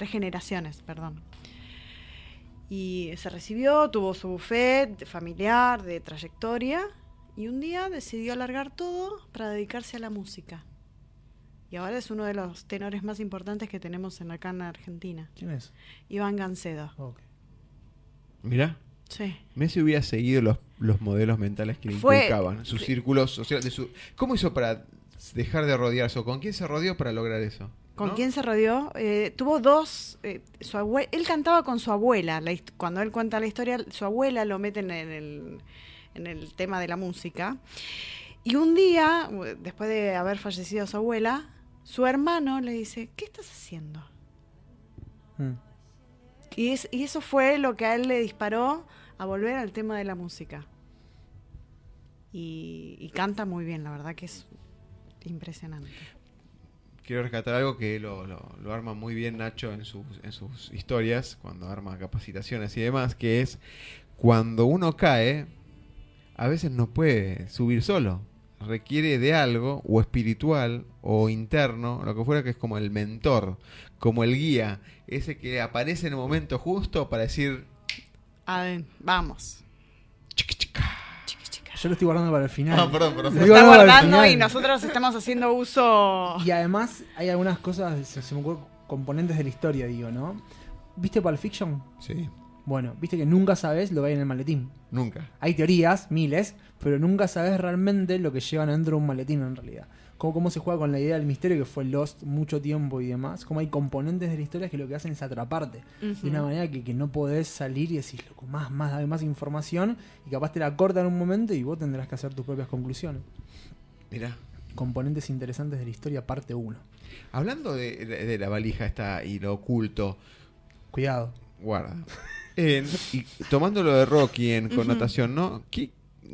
generaciones, perdón. Y se recibió, tuvo su buffet familiar, de trayectoria, y un día decidió alargar todo para dedicarse a la música. Y ahora es uno de los tenores más importantes que tenemos acá en Argentina. ¿Quién es? Iván Gancedo. Ok. Mirá, Sí. Messi hubiera seguido los modelos mentales que le Fue- inculcaban, sus círculos sociales. ¿Cómo hizo para dejar de rodearse? ¿O con quién se rodeó para lograr eso? ¿Con ¿No? quién se rodeó? Tuvo 2. Él cantaba con su abuela. Cuando él cuenta la historia, su abuela lo mete en el tema de la música. Y un día, después de haber fallecido su abuela, su hermano le dice, ¿qué estás haciendo? Mm. Y eso fue lo que a él le disparó a volver al tema de la música. Y canta muy bien, la verdad que es impresionante. Quiero rescatar algo que lo arma muy bien Nacho en sus historias, cuando arma capacitaciones y demás, que es cuando uno cae, a veces no puede subir solo. Requiere de algo, o espiritual, o interno, lo que fuera, que es como el mentor, como el guía, ese que aparece en el momento justo para decir... Vamos. Yo lo estoy guardando para el final. Ah, perdón. Lo Lo estoy está para el guardando final. y nosotros estamos haciendo uso... Y además hay algunas cosas, se me ocurren componentes de la historia, digo, ¿no? ¿Viste Pulp Fiction? Sí, Bueno, viste que nunca sabes lo que hay en el maletín. nunca. Hay teorías, miles, pero nunca sabes realmente lo que llevan adentro de un maletín en realidad. Cómo se juega con la idea del misterio que fue Lost mucho tiempo y demás. Cómo hay componentes de la historia que lo que hacen es atraparte. De una manera que no podés salir y decís, loco, dame más información. Y capaz te la cortan en un momento y vos tendrás que hacer tus propias conclusiones. Mirá. Componentes interesantes de la historia, parte 1. Hablando de la valija esta y lo oculto, Cuidado. guarda. Y tomando lo de Rocky en connotación, ¿no?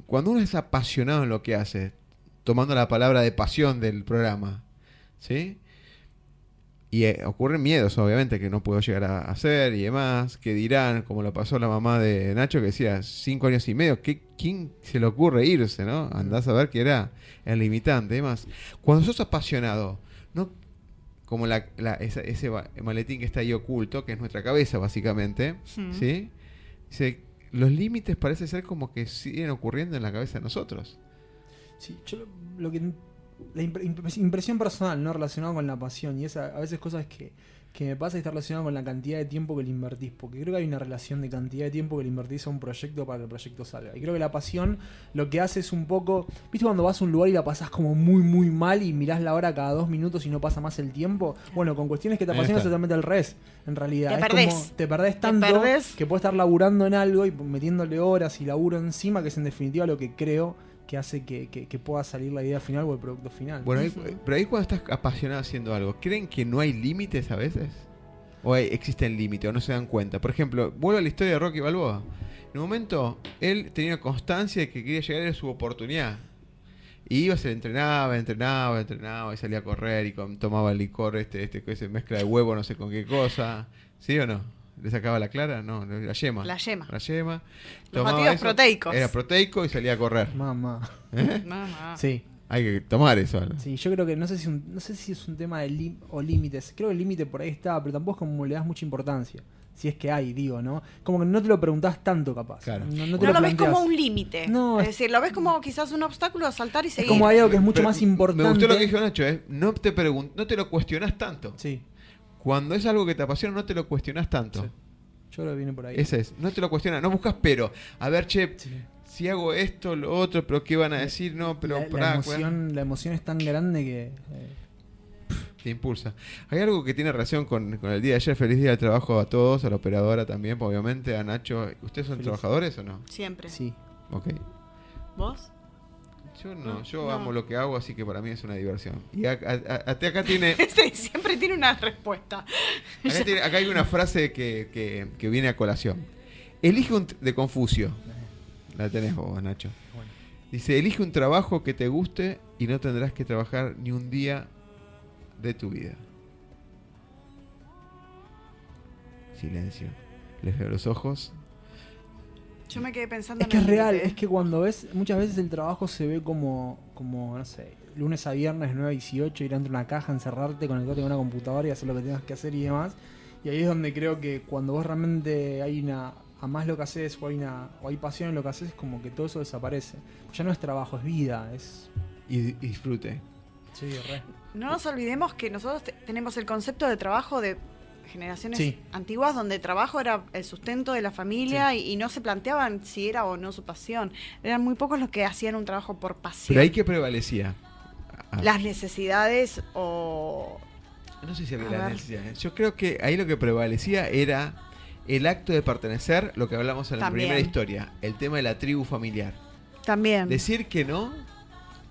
Cuando uno es apasionado en lo que hace, tomando la palabra de pasión del programa, ¿sí? Y ocurren miedos, obviamente, que no puedo llegar a hacer y demás, que dirán, como lo pasó la mamá de Nacho, que decía 5 años y medio, ¿quién se le ocurre irse, no? Andás a ver que era el limitante y demás. Cuando sos apasionado, no como ese maletín que está ahí oculto, que es nuestra cabeza, básicamente, ¿sí? Dice, los límites parece ser como que siguen ocurriendo en la cabeza de nosotros. Sí, yo la impresión personal, ¿no? Relacionada con la pasión. Y a veces cosas que me pasa y está relacionado con la cantidad de tiempo que le invertís. Porque creo que hay una relación de cantidad de tiempo que le invertís a un proyecto para que el proyecto salga. Y creo que la pasión lo que hace es un poco... ¿Viste cuando vas a un lugar y la pasás como muy, muy mal y mirás la hora cada 2 minutos y no pasa más el tiempo? Bueno, con cuestiones que te apasionan es totalmente al revés, en realidad. Te Es perdés. como te perdés tanto que puedes estar laburando en algo y metiéndole horas y laburo encima, que es en definitiva lo que creo que hace que pueda salir la idea final o el producto final. Bueno, pero ahí cuando estás apasionado haciendo algo, ¿creen que no hay límites a veces? ¿O existen límites o no se dan cuenta? Por ejemplo, vuelvo a la historia de Rocky Balboa. En un momento, él tenía constancia de que quería llegar a su oportunidad. Y iba, se entrenaba y salía a correr y tomaba el licor, ese mezcla de huevo, no sé con qué cosa. ¿Sí o no? ¿Le sacaba la clara? No, la yema. La yema. Los Tomaba batidos proteicos. Era proteico y salía a correr. Mamá. Mamá. Sí. Hay que tomar eso, ¿no? Sí, yo creo que no sé si es un tema de límites. Creo que el límite por ahí está, pero tampoco es como le das mucha importancia. Si es que hay, digo, ¿no? Como que no te lo preguntás tanto, capaz. Claro. No te No lo ves planteás. como un límite. No, es decir, lo ves como quizás un obstáculo a saltar y seguir. Es como hay algo que es mucho Pero más importante. Me gustó lo que dijo Nacho, no te lo cuestionás tanto. Sí. Cuando es algo que te apasiona, no te lo cuestionás tanto. Sí. Yo creo que viene por ahí. Ese es, no te lo cuestionas, no buscas pero. A ver, che, Sí. si hago esto, lo otro, pero ¿qué van a decir? No, pero la emoción es tan grande que... te impulsa. Hay algo que tiene relación con el día de ayer. Feliz día del trabajo a todos, a la operadora también, obviamente, a Nacho. ¿Ustedes son Feliz. trabajadores o no? Siempre. Sí. Ok. ¿Vos? Yo no, yo No. amo lo que hago, así que para mí es una diversión. Y acá tiene... Siempre tiene una respuesta. Acá hay una frase que viene a colación. Elige de Confucio. La tenés vos, Nacho. Bueno. Dice, elige un trabajo que te guste y no tendrás que trabajar ni un día de tu vida. Silencio. Les veo los ojos. Yo me quedé pensando Es en que es el real, límite. es que cuando ves, muchas veces el trabajo se ve como no sé, lunes a viernes, 9 a 18, ir dentro de una caja, encerrarte, conectarte con una computadora y hacer lo que tengas que hacer y demás. Y ahí es donde creo que cuando vos realmente amás lo que haces o hay pasión en lo que haces, como que todo eso desaparece. Ya no es trabajo, es vida, es... Y disfrute. Sí, re. No nos olvidemos que nosotros tenemos el concepto de trabajo de generaciones Sí. antiguas donde el trabajo era el sustento de la familia y no se planteaban si era o no su pasión. Eran muy pocos los que hacían un trabajo por pasión. Pero ahí que prevalecía. Las necesidades o... No sé si había A la ver. necesidad. Yo creo que ahí lo que prevalecía era el acto de pertenecer, lo que hablamos en la También. primera historia, el tema de la tribu familiar. También. Decir que no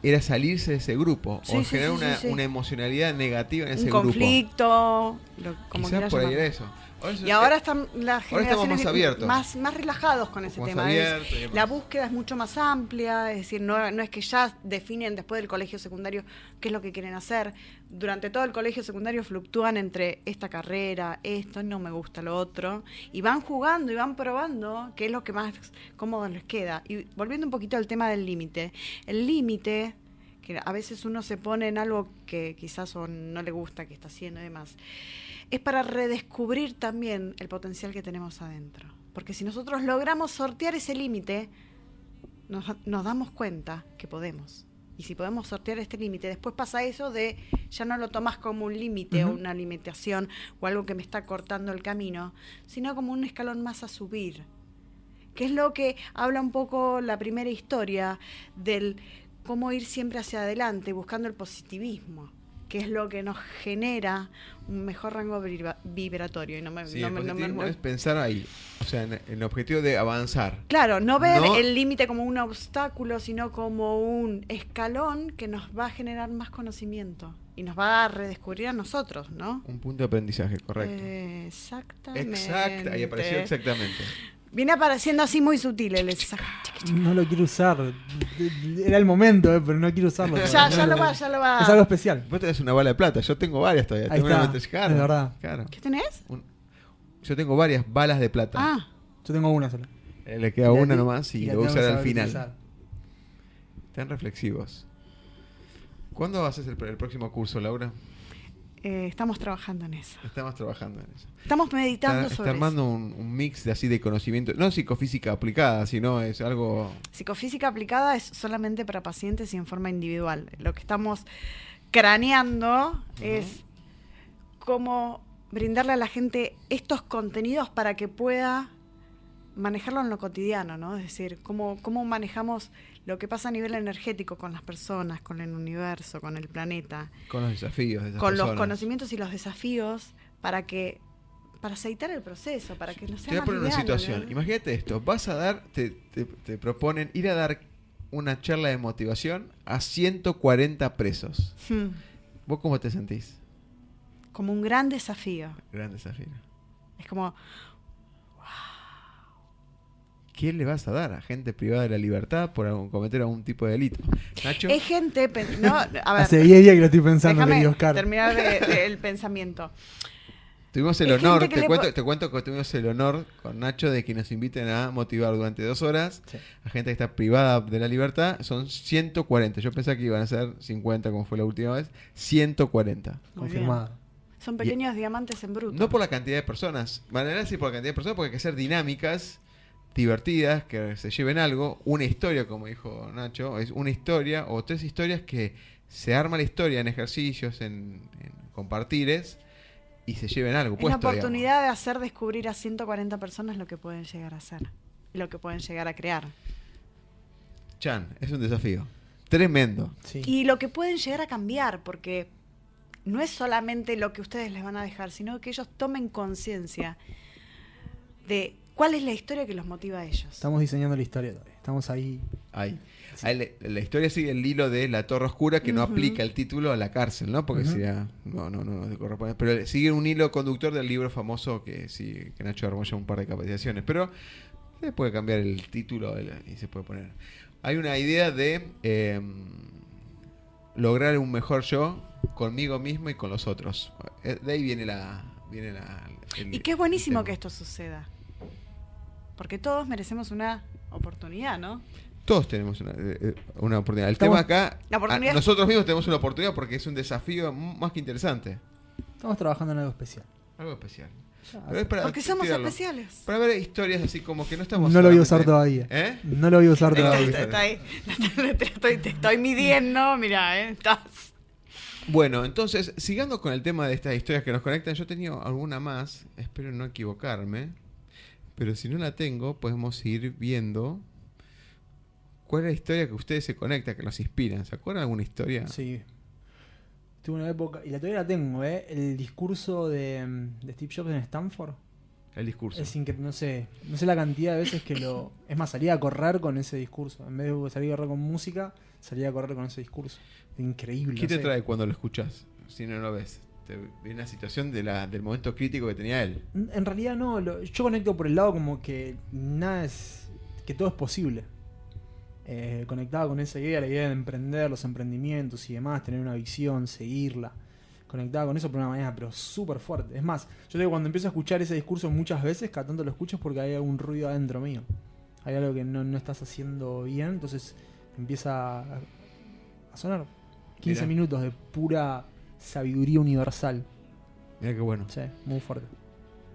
era salirse de ese grupo Sí, o sí, generar sí, sí. una emocionalidad negativa en ese Un grupo. conflicto, como Quizás quieras por ahí llamarlo. era eso. Y ahora están las generaciones más abiertos. más relajados con ese Más tema. abiertos y demás. La búsqueda es mucho más amplia, es decir, no es que ya definen después del colegio secundario qué es lo que quieren hacer. Durante todo el colegio secundario fluctúan entre esta carrera, esto, no me gusta lo otro, y van jugando y van probando qué es lo que más cómodo les queda. Y volviendo un poquito al tema del límite, el límite, que a veces uno se pone en algo que quizás o no le gusta que está haciendo y demás, es para redescubrir también el potencial que tenemos adentro. Porque si nosotros logramos sortear ese límite, nos damos cuenta que podemos. Y si podemos sortear este límite, después pasa eso de ya no lo tomas como un límite o una limitación o algo que me está cortando el camino, sino como un escalón más a subir. Que es lo que habla un poco la primera historia del cómo ir siempre hacia adelante, buscando el positivismo, que es lo que nos genera un mejor rango vibratorio. Y no me es pensar ahí, o sea, en el objetivo de avanzar. Claro, no ver el límite como un obstáculo, sino como un escalón que nos va a generar más conocimiento y nos va a redescubrir a nosotros, ¿no? Un punto de aprendizaje, correcto. Exactamente. Ahí apareció exactamente. Viene apareciendo así muy sutil el No lo quiero usar. Era el momento, pero no quiero usarlo. ya lo va. Es algo especial. Vos tenés una bala de plata, yo tengo varias todavía. Ahí tengo está, una metralleta, es verdad. Claro. ¿Qué tenés? Yo tengo varias balas de plata. Ah, Yo tengo una sola. Le queda Y la una ti- nomás y la lo voy a tengo que usar al saber final. utilizar. Están reflexivos. ¿Cuándo haces el próximo curso, Laura? estamos trabajando en eso. Estamos trabajando en eso. Estamos meditando Está sobre armando un mix de así de conocimiento, no psicofísica aplicada, sino es algo... Psicofísica aplicada es solamente para pacientes y en forma individual. Lo que estamos craneando es cómo brindarle a la gente estos contenidos para que pueda manejarlo en lo cotidiano, ¿no? Es decir, cómo manejamos lo que pasa a nivel energético con las personas, con el universo, con el planeta, Con los desafíos de esas con personas. los conocimientos y los desafíos para aceitar el proceso, para que no sea Te voy a más poner una liviano, situación. ¿no? Imagínate esto, vas a dar, te proponen ir a dar una charla de motivación a 140 presos. ¿Vos cómo te sentís? Como un gran desafío. Gran desafío. Es como, ¿Qué le vas a dar a gente privada de la libertad por cometer algún tipo de delito? Nacho. es gente, no, a ver, Hace 10 días que lo estoy pensando, déjame querido Oscar. terminar el pensamiento. Tuvimos el es honor, gente que te cuento que tuvimos el honor con Nacho de que nos inviten a motivar durante 2 horas Sí. a gente que está privada de la libertad. Son 140. Yo pensaba que iban a ser 50 como fue la última vez. 140. Muy Confirmado. bien. Son pequeños diamantes en bruto. No por la cantidad de personas. Van a decir por la cantidad de personas porque hay que ser dinámicas, divertidas, que se lleven algo. Una historia, como dijo Nacho, es una historia o 3 historias que se arma la historia en ejercicios, en compartires y se lleven algo Es la puesto, oportunidad de hacer descubrir a 140 personas lo que pueden llegar a hacer y lo que pueden llegar a crear. digamos. Chan, es un desafío. Tremendo. Sí. Y lo que pueden llegar a cambiar, porque no es solamente lo que ustedes les van a dejar, sino que ellos tomen conciencia de cuál es la historia que los motiva a ellos. Estamos diseñando la historia todavía. Estamos ahí. Ahí. Ahí la historia sigue el hilo de La Torre Oscura, que no aplica el título a la cárcel, ¿no? Porque sería, no corresponde. Pero sigue un hilo conductor del libro famoso que Nacho armó ya un par de capacitaciones. Pero se puede cambiar el título y se puede poner. Hay una idea de lograr un mejor yo conmigo mismo y con los otros. De ahí viene Y qué buenísimo el que tema. esto suceda. Porque todos merecemos una oportunidad, ¿no? Todos tenemos una oportunidad. El Estamos- tema acá, La oportunidad- nosotros mismos tenemos una oportunidad porque es un desafío más que interesante. Estamos trabajando en algo especial. Algo especial. Ya, Pero es para Porque somos tirarlo. especiales. Para ver historias así como que no estamos... No lo voy a usar solamente- todavía. ¿Eh? No lo voy a usar No, todavía. Está ahí. Te estoy midiendo, mira, estás. Bueno, entonces, siguiendo con el tema de estas historias que nos conectan, yo tenía alguna más, espero no equivocarme, pero si no la tengo, podemos ir viendo cuál es la historia que ustedes se conectan, que los inspiran. ¿Se acuerdan de alguna historia? Sí. Tuve una época, y la todavía la tengo, el discurso de Steve Jobs en Stanford. El discurso. Es increíble, no sé la cantidad de veces que lo... Es más, salía a correr con ese discurso. En vez de salir a correr con música, salía a correr con ese discurso. Increíble. ¿Qué no te sé. trae cuando lo escuchas? Si no lo ves. de una situación del momento crítico que tenía él. En realidad no, yo conecto por el lado como que nada es, que todo es posible. Conectado con esa idea, la idea de emprender, los emprendimientos y demás, tener una visión, seguirla. Conectado con eso por una manera pero súper fuerte. Es más, yo digo, cuando empiezo a escuchar ese discurso muchas veces, cada tanto lo escucho porque hay algún ruido adentro mío. Hay algo que no estás haciendo bien, entonces empieza a sonar 15 Mirá. minutos de pura sabiduría universal. Mira qué bueno. Sí, muy fuerte.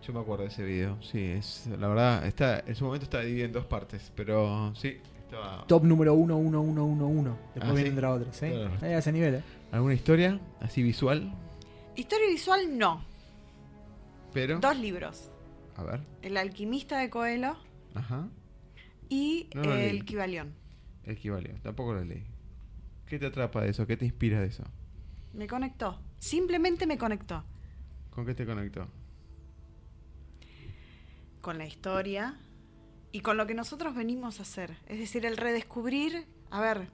Yo me acuerdo de ese video. Sí, la verdad, en su momento estaba dividido en 2 partes, pero sí, estaba... Top número 1. Después ¿sí? vendrá otro, ¿sí? Claro. Ahí a ese nivel, ¿Alguna historia así visual? Historia visual, no. Pero... 2 libros. A ver. El alquimista de Coelho Ajá. y No lo leí. el Kybalión. El Kybalión. Tampoco lo leí. ¿Qué te atrapa de eso? ¿Qué te inspira de eso? Me conectó. Simplemente me conectó. ¿Con qué te conectó? Con la historia y con lo que nosotros venimos a hacer. Es decir, el redescubrir, a ver,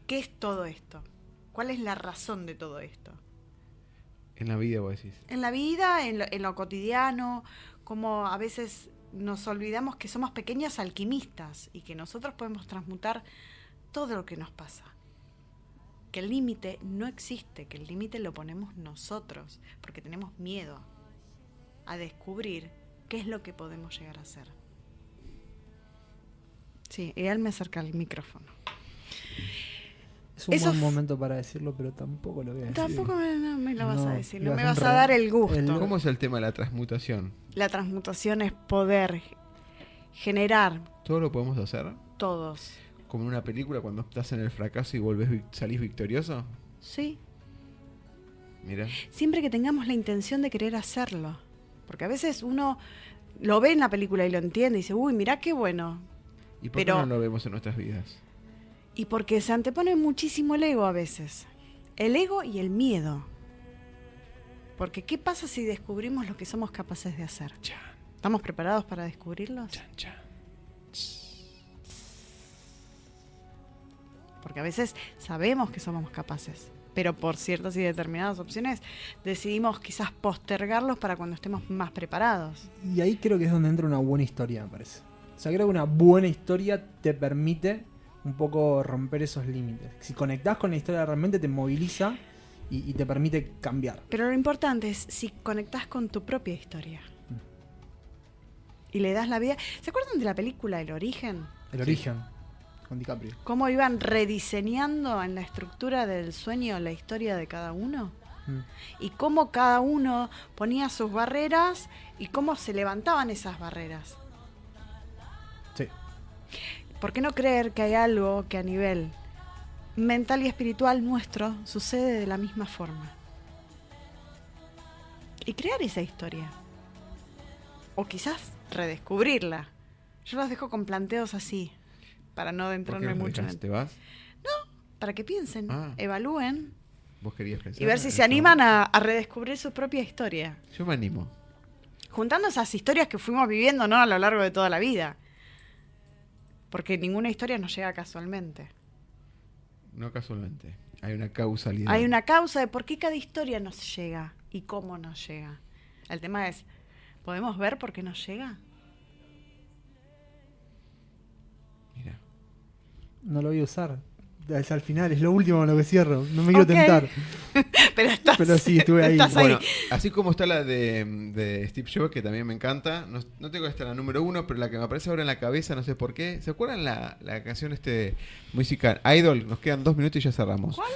¿qué es todo esto? ¿Cuál es la razón de todo esto? En la vida, vos decís. En la vida, en lo cotidiano, como a veces nos olvidamos que somos pequeños alquimistas y que nosotros podemos transmutar todo lo que nos pasa. Que el límite no existe, que el límite lo ponemos nosotros, porque tenemos miedo a descubrir qué es lo que podemos llegar a ser. Sí, y él me acerca el micrófono. Es un Eso buen f- momento para decirlo, pero tampoco lo voy a decir. Tampoco me lo vas No, a decir, iba no a me ser vas un a re- dar el gusto. ¿Cómo es el tema de la transmutación? La transmutación es poder generar ¿Todo lo podemos hacer? todos. ¿Como en una película cuando estás en el fracaso y salís victorioso? Sí, Mira. siempre que tengamos la intención de querer hacerlo. Porque a veces uno lo ve en la película y lo entiende y dice, uy, mirá qué bueno. ¿Y por Pero- qué no lo vemos en nuestras vidas? Y porque se antepone muchísimo el ego a veces. El ego y el miedo. Porque ¿qué pasa si descubrimos lo que somos capaces de hacer? ¿Estamos preparados para descubrirlos? Porque a veces sabemos que somos capaces, pero por ciertas y determinadas opciones decidimos quizás postergarlos para cuando estemos más preparados. Y ahí creo que es donde entra una buena historia, me parece. O sea, creo que una buena historia te permite un poco romper esos límites. Si conectás con la historia realmente te moviliza y te permite cambiar. Pero lo importante es si conectás con tu propia historia. Y le das la vida. ¿Se acuerdan de la película El Origen? El origen, con DiCaprio. Cómo iban rediseñando en la estructura del sueño la historia de cada uno. Mm. Y cómo cada uno ponía sus barreras y cómo se levantaban esas barreras. Sí. ¿Por qué no creer que hay algo que a nivel mental y espiritual nuestro sucede de la misma forma? Y crear esa historia. O quizás redescubrirla. Yo los dejo con planteos así, para no ¿Por qué adentrarme los mucho dejás? en... ¿Te vas? Para que piensen, Ah. evalúen ¿Vos querías pensar? y ver si en se esto? animan a redescubrir su propia historia. Yo me animo. Juntando esas historias que fuimos viviendo, ¿no?, a lo largo de toda la vida. Porque ninguna historia nos llega casualmente. No casualmente. Hay una causalidad. Hay una causa de por qué cada historia nos llega y cómo nos llega. El tema es, ¿podemos ver por qué nos llega? Mira. No lo voy a usar. Es al final, es lo último con lo que cierro. No me quiero Ok. tentar. Pero estás, Pero sí, estuve ahí. estás Bueno, ahí. así como está la de Steve Jobs, que también me encanta. No tengo esta la número 1, pero la que me aparece ahora en la cabeza, no sé por qué. ¿Se acuerdan la canción música Idol? Nos quedan 2 minutos y ya cerramos. ¿Cuál?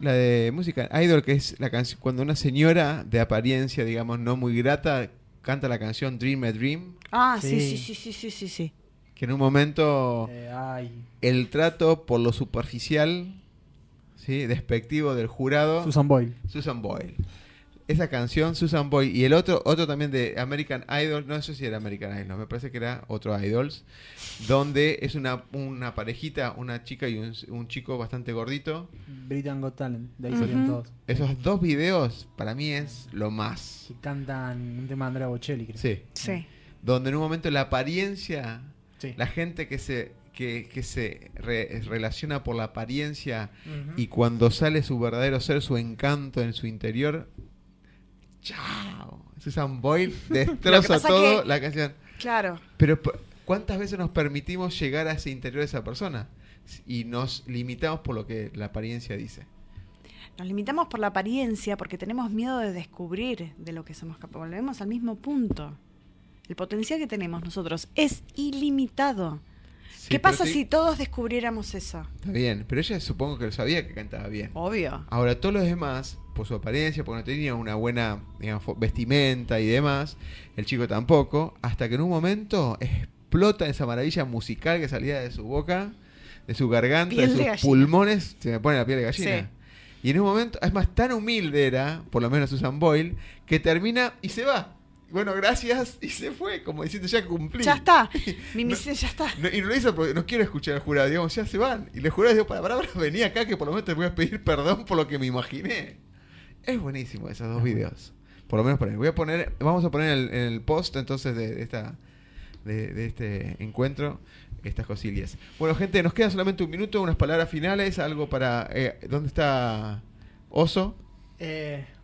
La de música Idol, que es la canción cuando una señora de apariencia, digamos, no muy grata, canta la canción Dream a Dream. Ah, sí, Sí. sí. Que en un momento Ay. el trato por lo superficial, ¿sí?, despectivo del jurado. Susan Boyle. Susan Boyle. Esa canción, Susan Boyle. Y el otro también de American Idol. No sé si era American Idol, me parece que era otro Idols. Donde es una parejita, una chica y un chico bastante gordito. Britain Got Talent. De ahí salían Ujú. todos. Esos 2 videos, para mí es lo más. Que cantan un tema de Andrea Bocelli, creo. Sí. Sí. Donde en un momento la apariencia, Sí. la gente que que se relaciona por la apariencia y cuando sale su verdadero ser, su encanto en su interior, ¡chao! Susan Boyle destroza todo la canción. Claro. Pero ¿cuántas veces nos permitimos llegar a ese interior de esa persona? Y nos limitamos por lo que la apariencia dice. Nos limitamos por la apariencia porque tenemos miedo de descubrir de lo que somos capaces. Volvemos al mismo punto. El potencial que tenemos nosotros es ilimitado. Sí, ¿Qué pasa si todos descubriéramos eso? Está bien, pero ella supongo que lo sabía que cantaba bien. Obvio. Ahora, todos los demás, por su apariencia, porque no tenía una buena, digamos, vestimenta y demás, el chico tampoco, hasta que en un momento explota esa maravilla musical que salía de su boca, de su garganta, Piel de sus de gallina. pulmones, se me pone la piel de gallina. Sí. Y en un momento, es más, tan humilde era, por lo menos Susan Boyle, que termina y se va. Bueno, gracias, y se fue, como diciendo, ya cumplí. Ya está. Mi misión ya está. Y no lo hizo porque no quiero escuchar al jurado, digamos, ya se van. Y el jurado dijo, para, vení acá que por lo menos te voy a pedir perdón por lo que me imaginé. Es buenísimo esos dos videos. Por lo menos para mí. Vamos a poner en el post entonces de este encuentro estas cosillas. Bueno, gente, nos queda solamente un minuto, unas palabras finales, algo para... ¿dónde está Oso?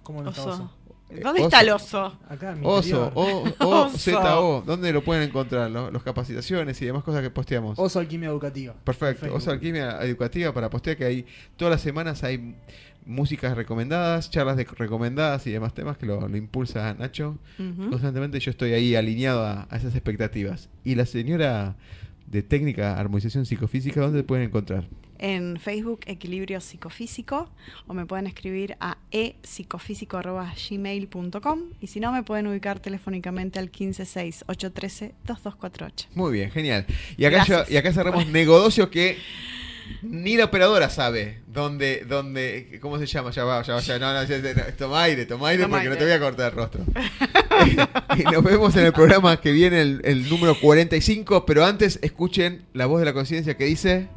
¿Cómo no está Oso. Oso? ¿Dónde está el oso? Acá en mi Oso, interior. O-Z-O. ¿Dónde lo pueden encontrar? Los capacitaciones y demás cosas que posteamos. Oso Alquimia Educativa. Perfecto. Oso Alquimia Educativa para postear, que hay todas las semanas hay músicas recomendadas, charlas recomendadas y demás temas que lo impulsa Nacho. Constantemente yo estoy ahí alineado a esas expectativas. Y la señora de técnica armonización psicofísica, ¿dónde pueden encontrar? En Facebook, Equilibrio Psicofísico, o me pueden escribir a epsicofísico@gmail.com, y si no, me pueden ubicar telefónicamente al 156-813-2248. Muy bien, genial. Y acá cerramos Negodocio, que ni la operadora sabe dónde, ¿cómo se llama? Ya va, no, toma aire porque no te voy a cortar el rostro. Y nos vemos en el programa que viene, el número 45, pero antes escuchen la voz de la conciencia que dice...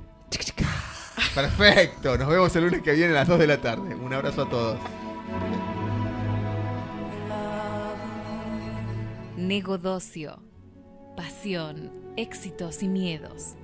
Perfecto, nos vemos el lunes que viene a las 2 de la tarde. Un abrazo a todos. Negodocio. Pasión, éxitos y miedos.